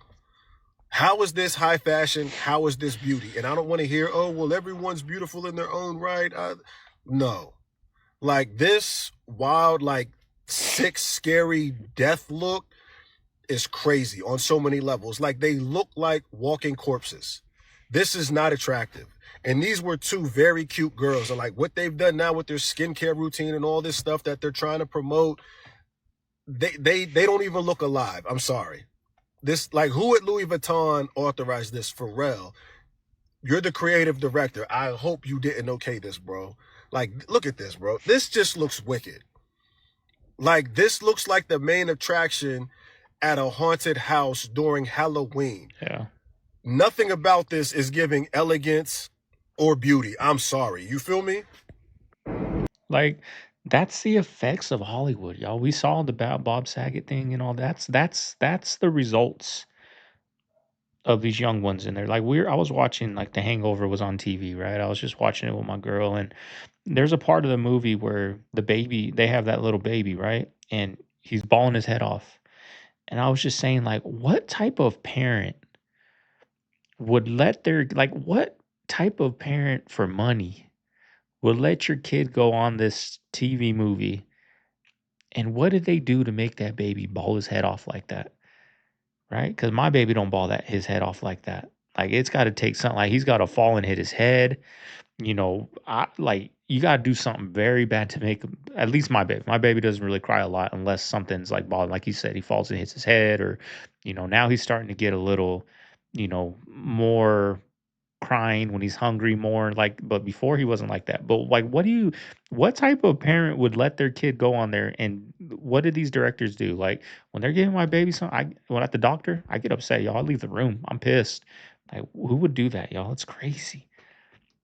How is this high fashion? How is this beauty? And I don't want to hear, oh, well, everyone's beautiful in their own right. No. Like this wild, like sick, scary death look is crazy on so many levels. Like they look like walking corpses. This is not attractive. And these were two very cute girls. And like what they've done now with their skincare routine and all this stuff that they're trying to promote, they don't even look alive. I'm sorry. This, like, who at Louis Vuitton authorized this? Pharrell, you're the creative director. I hope you didn't okay this, bro. Like, look at this, bro. This just looks wicked. Like, this looks like the main attraction at a haunted house during Halloween. Yeah. Nothing about this is giving elegance or beauty. I'm sorry. You feel me? Like, that's the effects of Hollywood, y'all. We saw the Bob Saget thing and all. That's the results of these young ones in there. Like I was watching, like, The Hangover was on TV, right? I was just watching it with my girl, and there's a part of the movie where the baby, they have that little baby, right? And he's bawling his head off. And I was just saying, like, what type of parent would let what type of parent for money would let your kid go on this TV movie? And what did they do to make that baby bawl his head off like that? Right? Because my baby don't bawl his head off like that. Like, it's got to take something, like he's got to fall and hit his head. You know, you got to do something very bad to make him, at least my baby doesn't really cry a lot unless something's like balling. Like he said, he falls and hits his head, or, you know, now he's starting to get a little, you know, more crying when he's hungry more, like, but before he wasn't like that. But like, what type of parent would let their kid go on there? And what did these directors do? Like, when they're giving my baby something, when at the doctor, I get upset, y'all. I leave the room. I'm pissed. Like, who would do that, y'all? It's crazy.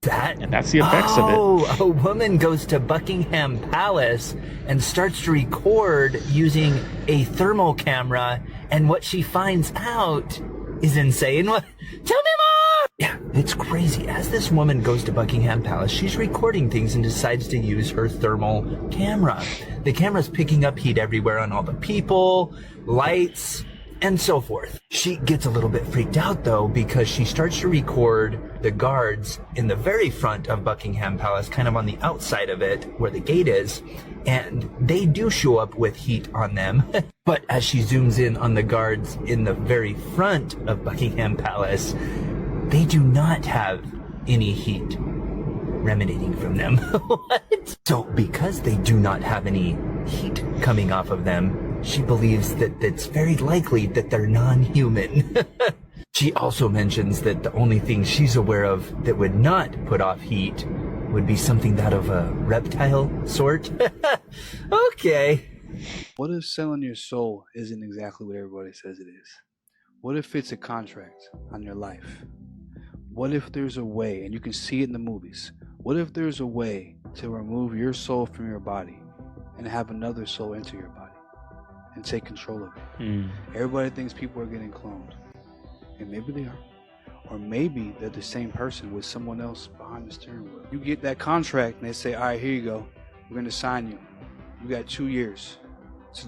And that's the effects of it. A woman goes to Buckingham Palace and starts to record using a thermal camera And what she finds out is insane. What? Tell me more! Yeah, it's crazy. As this woman goes to Buckingham Palace, she's recording things and decides to use her thermal camera. The camera's picking up heat everywhere on all the people, lights, and so forth. She gets a little bit freaked out though, because she starts to record the guards in the very front of Buckingham Palace, kind of on the outside of it where the gate is, and they do show up with heat on them. But as she zooms in on the guards in the very front of Buckingham Palace, they do not have any heat emanating from them. What? So because they do not have any heat coming off of them, she believes that it's very likely that they're non-human. She also mentions that the only thing she's aware of that would not put off heat would be something that of a reptile sort. Okay. What if selling your soul isn't exactly what everybody says it is? What if it's a contract on your life? What if there's a way, and you can see it in the movies, what if there's a way to remove your soul from your body and have another soul enter your body and take control of it? Everybody thinks people are getting cloned, and maybe they are. Or maybe they're the same person with someone else behind the steering wheel. You get that contract and they say, all right, here you go. We're going to sign you. You got 2 years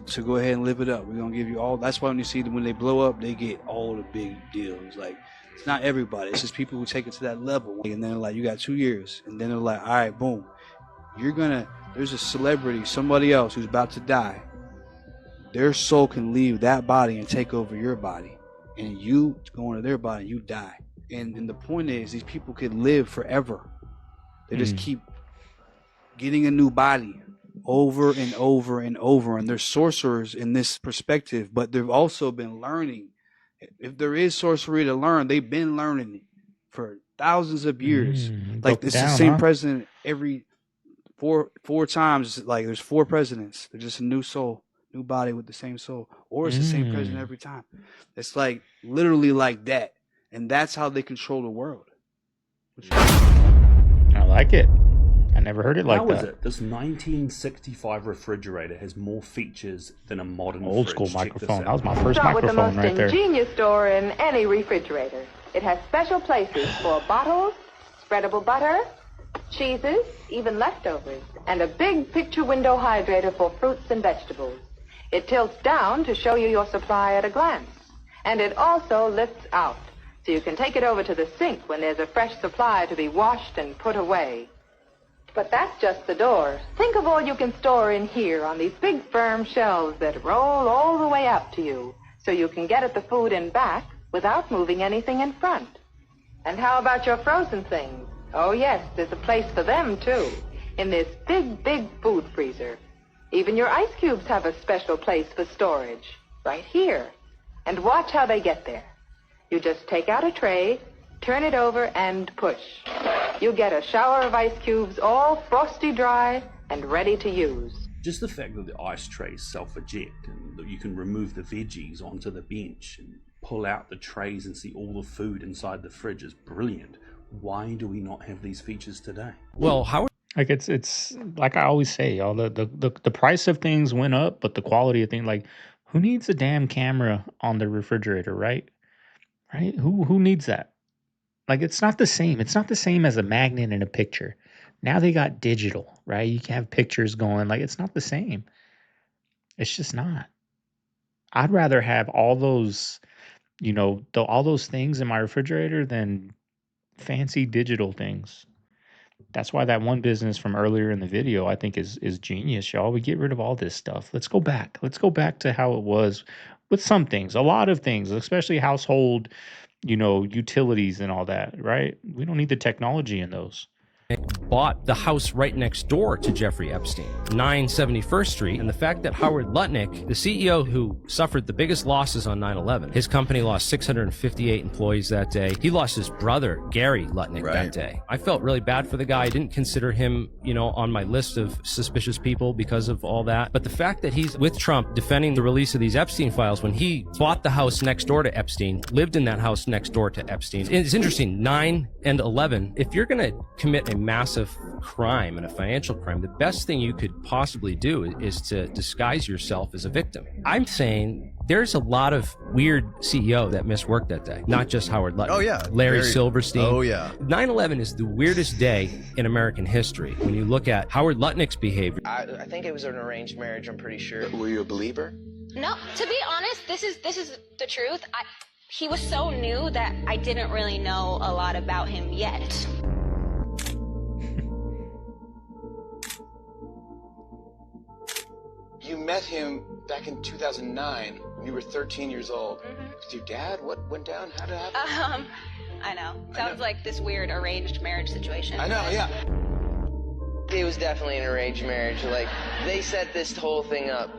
to go ahead and live it up. We're going to give you all. That's why when you see them, when they blow up, they get all the big deals. Like, it's not everybody. It's just people who take it to that level. And then they're like, you got 2 years. And then they're like, all right, boom. There's a celebrity, somebody else who's about to die. Their soul can leave that body and take over your body. And you go into their body and you die. And the point is, these people could live forever. They just keep getting a new body over and over and over. And they're sorcerers in this perspective, but they've also been learning. If there is sorcery to learn, they've been learning it for thousands of years. Like it's the same president every four times. Like there's 4 presidents. They're just a new soul, new body with the same soul. Or it's the same president every time. It's like literally like that. And that's how they control the world. I like it. I never heard it like How that. is it? This 1965 refrigerator has more features than a modern Old fridge. school Check microphone. this That was my out. first Start with the microphone most right there. ingenious door in any refrigerator. It has special places for bottles, spreadable butter, cheeses, even leftovers, and a big picture window hydrator for fruits and vegetables. It tilts down to show you your supply at a glance. And it also lifts out, so you can take it over to the sink when there's a fresh supply to be washed and put away. But that's just the door. Think of all you can store in here on these big firm shelves that roll all the way up to you, so you can get at the food in back without moving anything in front. And how about your frozen things? Oh yes, there's a place for them too, in this big food freezer. Even your ice cubes have a special place for storage, right here. And watch how they get there. You just take out a tray, turn it over, and push. You get a shower of ice cubes, all frosty dry and ready to use. Just the fact that the ice trays self-eject and that you can remove the veggies onto the bench and pull out the trays and see all the food inside the fridge is brilliant. Why do we not have these features today? Well, how like it's like I always say, y'all, the price of things went up, but the quality of things, like who needs a damn camera on the refrigerator, right? Right? Who needs that? Like it's not the same. It's not the same as a magnet in a picture. Now they got digital, right? You can have pictures going. Like it's not the same. It's just not. I'd rather have all those, all those things in my refrigerator than fancy digital things. That's why that one business from earlier in the video I think is genius, y'all. We get rid of all this stuff. Let's go back. Let's go back to how it was with some things, a lot of things, especially household, utilities and all that, right? We don't need the technology in those. Bought the house right next door to Jeffrey Epstein, 971st Street, and the fact that Howard Lutnick, the CEO who suffered the biggest losses on 9/11, his company lost 658 employees that day. He lost his brother, Gary Lutnick, that day. I felt really bad for the guy. I didn't consider him, on my list of suspicious people because of all that. But the fact that he's with Trump defending the release of these Epstein files when he bought the house next door to Epstein, lived in that house next door to Epstein. It's interesting, 9 and 11, if you're going to commit a massive crime and a financial crime, the best thing you could possibly do is to disguise yourself as a victim. I'm saying There's a lot of weird CEO that missed work that day, not just Howard Lutnick. Oh, yeah. Larry Very- Silverstein. Oh, yeah. 9/11 is the weirdest day in American history. When you look at Howard Lutnick's behavior. I think it was an arranged marriage, I'm pretty sure. Were you a believer? No, to be honest, this is the truth. He was so new that I didn't really know a lot about him yet. You met him back in 2009 when you were 13 years old. With your dad? What went down? How did it happen? I know. Sounds like this weird arranged marriage situation. I know, yeah. It was definitely an arranged marriage. Like, they set this whole thing up.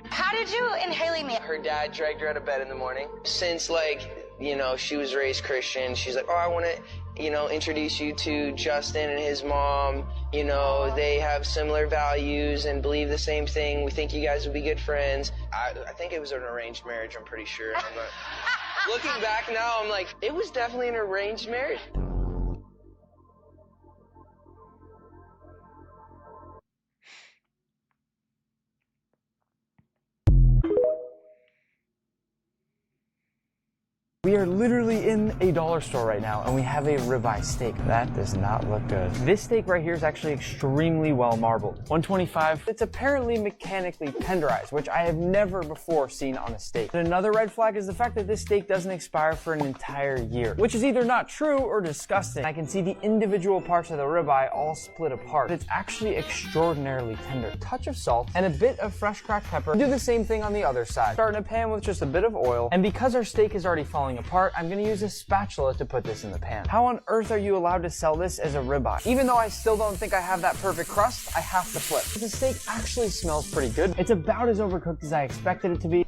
How did you and Haley meet? Her dad dragged her out of bed in the morning. Since, like, you know, she was raised Christian, she's like, oh, I want to, you know, introduce you to Justin and his mom. You know, they have similar values and believe the same thing. We think you guys would be good friends. I think it was an arranged marriage, I'm pretty sure. Looking back now, I'm like, it was definitely an arranged marriage. We are literally in a dollar store right now, and we have a ribeye steak. That does not look good. This steak right here is actually extremely well marbled. $125. It's apparently mechanically tenderized, which I have never before seen on a steak. But another red flag is the fact that this steak doesn't expire for an entire year, which is either not true or disgusting. I can see the individual parts of the ribeye all split apart. But it's actually extraordinarily tender. Touch of salt and a bit of fresh cracked pepper. Do the same thing on the other side. Start in a pan with just a bit of oil, and because our steak is already falling apart, I'm gonna use a spatula to put this in the pan. How on earth are you allowed to sell this as a ribeye? Even though I still don't think I have that perfect crust, I have to flip. The steak actually smells pretty good. It's about as overcooked as I expected it to be.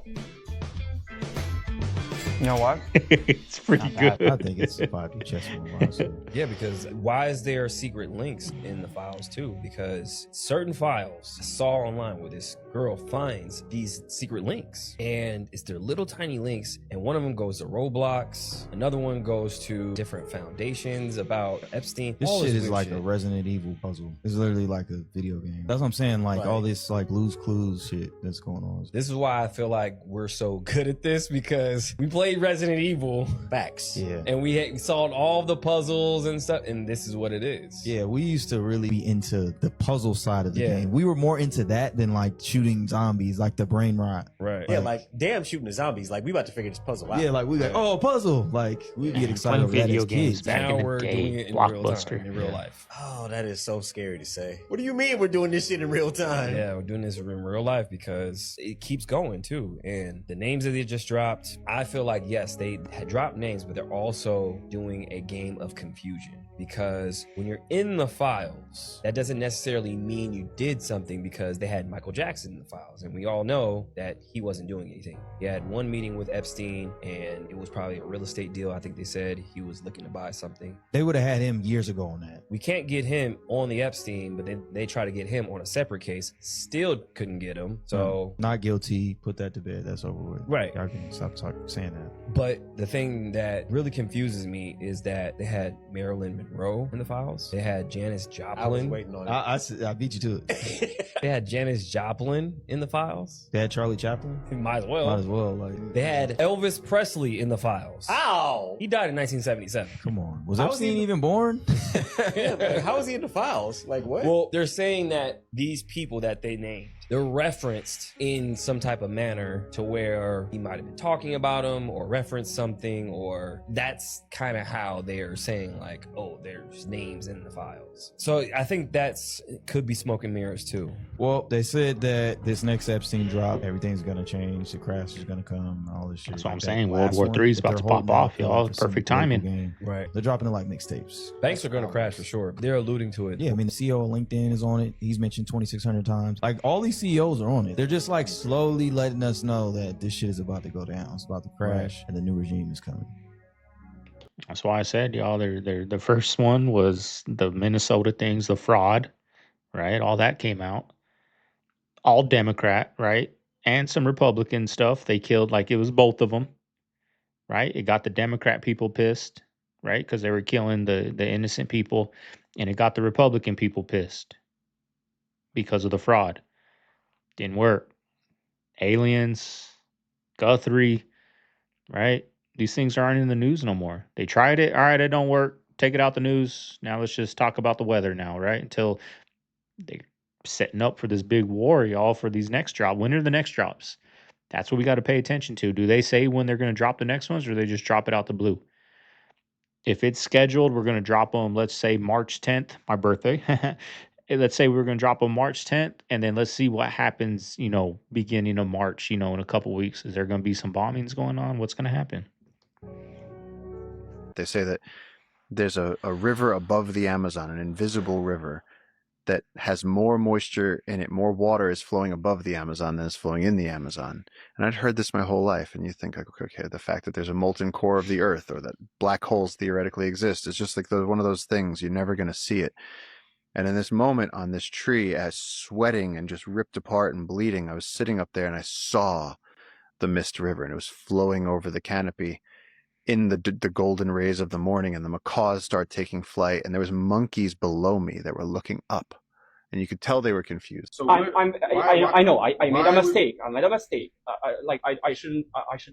You know what? It's pretty good. I think it's a 5D chess move, honestly. Yeah, because why is there secret links in the files too? Because certain files I saw online where this girl finds these secret links, and it's their little tiny links, and one of them goes to Roblox, another one goes to different foundations about Epstein. This all shit this is weird like shit. a Resident Evil puzzle. It's literally like a video game. That's what I'm saying. Like all this like Blue's Clues shit that's going on. This is why I feel like we're so good at this, because we played Resident Evil. Facts. Yeah. And we solved all the puzzles and stuff, and this is what it is. Yeah, we used to really be into the puzzle side of the Yeah. game. We were more into that than like shooting zombies, like the brain rot. Right. Yeah, like damn shooting the zombies. Like we about to figure this puzzle out. Yeah, like we like, oh, puzzle. Like we get excited over that as kids. Now we're doing it in real time, in real life. Oh, that is so scary to say. What do you mean we're doing this shit in real time? Yeah, we're doing this in real life because it keeps going too. And the names that they just dropped, I feel like, yes, they had dropped names, but they're also doing a game of confusion. Because when you're in the files, that doesn't necessarily mean you did something, because they had Michael Jackson in the files. And we all know that he wasn't doing anything. He had one meeting with Epstein, and it was probably a real estate deal. I think they said he was looking to buy something. They would have had him years ago on that. We can't get him on the Epstein, but then they try to get him on a separate case. Still couldn't get him. So not guilty. Put that to bed. That's over with. Right. Y'all can stop saying that. But the thing that really confuses me is that they had Marilyn Monroe in the files. They had Janis Joplin. I was waiting on it. I beat you to it. They had Janis Joplin in the files. They had Charlie Chaplin. Might as well. Might as well. Like They had Elvis Presley in the files. Ow! He died in 1977. Come on. Was How was Epstein he- even born? Yeah, but how is he in the files? Like what? Well, they're saying that these people that they named, they're referenced in some type of manner to where he might have been talking about them or referenced something, or that's kind of how they're saying like, oh, there's names in the files. So I think could be smoke and mirrors too. Well, they said that this next Epstein drop, everything's gonna change. The crash is gonna come. All this shit. That's what I'm Like that saying. World last War one, III is they're about to holding pop off, out y'all. for some Perfect political timing. gain. Right. They're dropping it like mixtapes. Banks are going to crash for sure. They're alluding to it. Yeah, I mean, the CEO of LinkedIn is on it. He's mentioned 2,600 times. Like, all these CEOs are on it. They're just, like, slowly letting us know that this shit is about to go down. It's about to crash, and the new regime is coming. That's why I said, y'all, the first one was the Minnesota things, the fraud, right? All that came out. All Democrat, right? And some Republican stuff. They killed, like, it was both of them, right? It got the Democrat people pissed, right? Because they were killing the innocent people. And it got the Republican people pissed because of the fraud. Didn't work. Aliens, Guthrie, right? These things aren't in the news no more. They tried it. All right, it don't work. Take it out the news. Now let's just talk about the weather now, right? Until they're setting up for this big war, y'all, for these next drops. When are the next drops? That's what we got to pay attention to. Do they say when they're going to drop the next ones, or do they just drop it out the blue? If it's scheduled, we're going to drop them, let's say March 10th, my birthday. Let's say we're going to drop them March 10th, and then let's see what happens, beginning of March, in a couple weeks. Is there going to be some bombings going on? What's going to happen? They say that there's a river above the Amazon, an invisible river that has more moisture in it, more water is flowing above the Amazon than is flowing in the Amazon. And I'd heard this my whole life, and you think, like, okay, the fact that there's a molten core of the earth or that black holes theoretically exist is just like one of those things. You're never going to see it. And in this moment on this tree, as sweating and just ripped apart and bleeding, I was sitting up there and I saw the mist river, and it was flowing over the canopy in the golden rays of the morning, and the macaws start taking flight, and there was monkeys below me that were looking up, and you could tell they were confused. So I know I made a mistake. I made a mistake. I should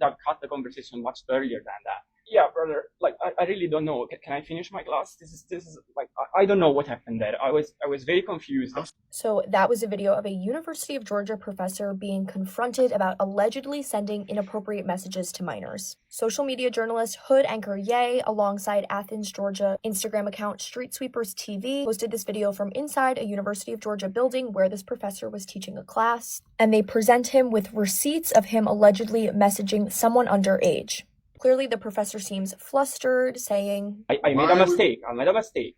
have cut the conversation much earlier than that. Yeah, brother. Like I really don't know. Can I finish my class? This is like I don't know what happened there. I was very confused. So that was a video of a University of Georgia professor being confronted about allegedly sending inappropriate messages to minors. Social media journalist Hood Anchor Ye, alongside Athens, Georgia Instagram account Street Sweepers TV, posted this video from inside a University of Georgia building where this professor was teaching a class, and they present him with receipts of him allegedly messaging someone underage. Clearly, the professor seems flustered, saying, I made a mistake. I made a mistake.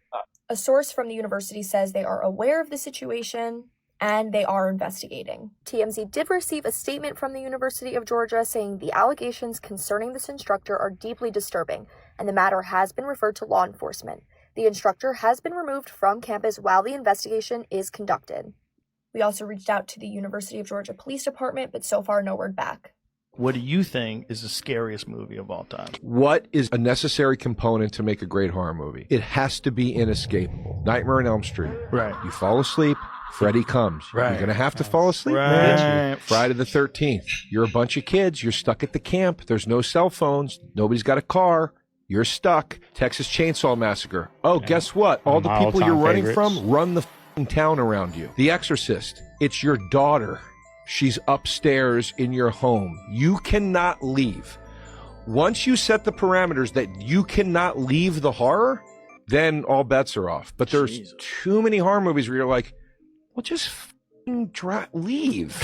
A source from the university says they are aware of the situation and they are investigating. TMZ did receive a statement from the University of Georgia saying the allegations concerning this instructor are deeply disturbing, and the matter has been referred to law enforcement. The instructor has been removed from campus while the investigation is conducted. We also reached out to the University of Georgia Police Department, but so far no word back. What do you think is the scariest movie of all time? What is a necessary component to make a great horror movie? It has to be inescapable. Nightmare on Elm Street. Right. You fall asleep, Freddy comes. Right. You're going to have to fall asleep, Right. man. Friday the 13th. You're a bunch of kids. You're stuck at the camp. There's no cell phones. Nobody's got a car. You're stuck. Texas Chainsaw Massacre. Oh, guess what? All the people you're running from run the f***ing town around you. The Exorcist. It's your daughter. She's upstairs in your home. You cannot leave. Once you set the parameters that you cannot leave the horror, then all bets are off. But there's too many horror movies where you're like, well, just leave.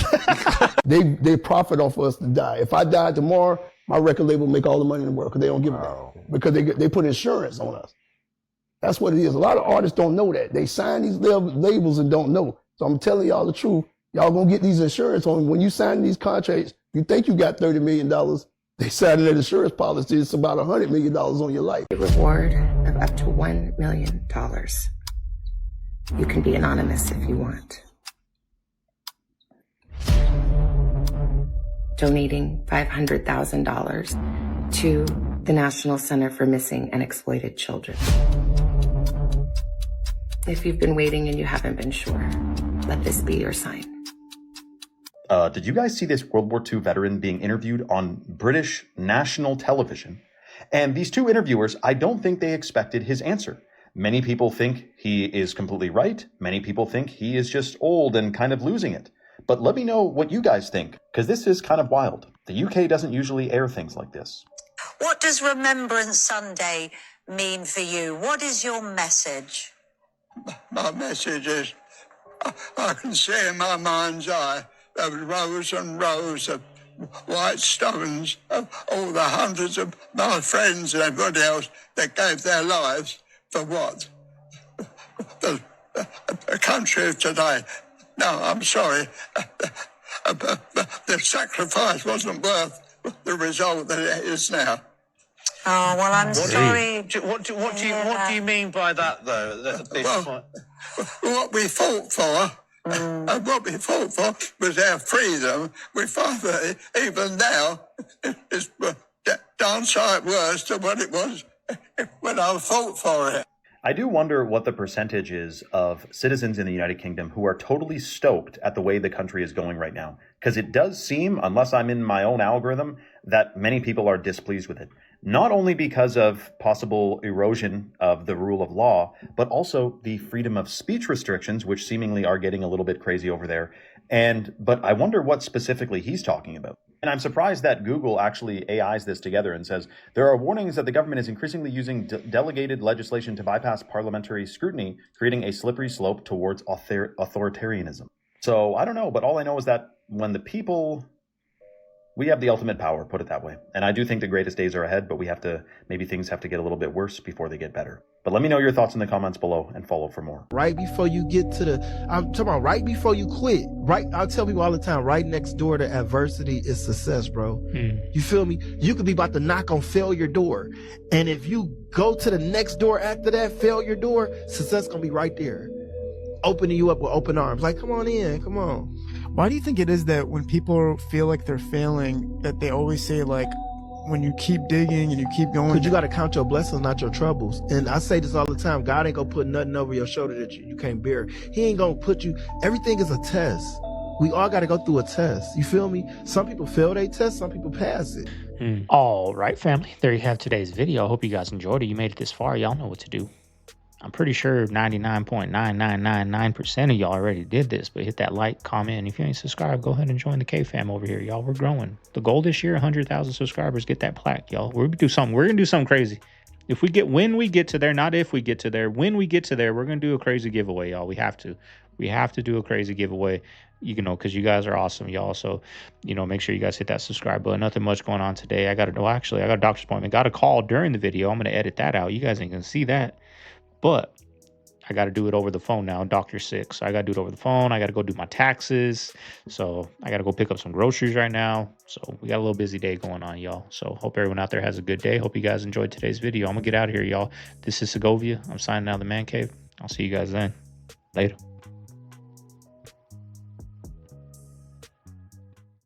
They profit off us to die. If I die tomorrow, my record label will make all the money in the world because they don't give a damn. Because they put insurance on us. That's what it is. A lot of artists don't know that. They sign these labels and don't know. So I'm telling y'all the truth. Y'all gonna get these insurance on. When you sign these contracts, you think you got $30 million. They sign that insurance policy. It's about $100 million on your life. A reward of up to $1 million. You can be anonymous if you want. Donating $500,000 to the National Center for Missing and Exploited Children. If you've been waiting and you haven't been sure, let this be your sign. Did you guys see this World War II veteran being interviewed on British national television? And these two interviewers, I don't think they expected his answer. Many people think he is completely right. Many people think he is just old and kind of losing it. But let me know what you guys think, because this is kind of wild. The UK doesn't usually air things like this. What does Remembrance Sunday mean for you? What is your message? My message is, I can see in my mind's eye there were rows and rows of white stones of all the hundreds of my friends and everybody else that gave their lives for what? The country of today. No, I'm sorry. The sacrifice wasn't worth the result that it is now. Oh, well, I'm sorry. What do you mean by that, though? What we fought for, and what we fought for was our freedom. We find that even now it's downsight worse than what it was when I fought for it. I do wonder what the percentage is of citizens in the United Kingdom who are totally stoked at the way the country is going right now. Because it does seem, unless I'm in my own algorithm, that many people are displeased with it. Not only because of possible erosion of the rule of law, but also the freedom of speech restrictions, which seemingly are getting a little bit crazy over there. But I wonder what specifically he's talking about. And I'm surprised that Google actually AIs this together and says, there are warnings that the government is increasingly using delegated legislation to bypass parliamentary scrutiny, creating a slippery slope towards authoritarianism. So I don't know, but all I know is that when the people, we have the ultimate power, put it that way. And I do think the greatest days are ahead, but maybe things have to get a little bit worse before they get better. But let me know your thoughts in the comments below and follow for more. Right before you get to I'm talking about right before you quit. Right, I tell people all the time, right next door to adversity is success, bro. You feel me? You could be about to knock on failure door. And if you go to the next door after that failure door, success gonna be right there. Opening you up with open arms. Like, come on in, come on. Why do you think it is that when people feel like they're failing, that they always say, like, when you keep digging and you keep going? Because you got to count your blessings, not your troubles. And I say this all the time. God ain't going to put nothing over your shoulder that you can't bear. He ain't going to put you. Everything is a test. We all got to go through a test. You feel me? Some people fail their test. Some people pass it. All right, family. There you have today's video. I hope you guys enjoyed it. You made it this far. Y'all know what to do. I'm pretty sure 99.9999% of y'all already did this, but hit that like, comment, and if you ain't subscribed, go ahead and join the K-Fam over here, y'all. We're growing. The goal this year, 100,000 subscribers. Get that plaque, y'all. We're gonna do something crazy. When we get to there, not if we get to there, when we get to there, we're gonna do a crazy giveaway, y'all. We have to do a crazy giveaway, because you guys are awesome, y'all. So, make sure you guys hit that subscribe button. Nothing much going on today. I got a doctor's appointment. Got a call during the video. I'm gonna edit that out. You guys ain't gonna see that. But I got to do it over the phone now. Doctor's sick, so I got to do it over the phone. I got to go do my taxes. So I got to go pick up some groceries right now. So we got a little busy day going on, y'all. So hope everyone out there has a good day. Hope you guys enjoyed today's video. I'm going to get out of here, y'all. This is Segovia. I'm signing out of the man cave. I'll see you guys then. Later.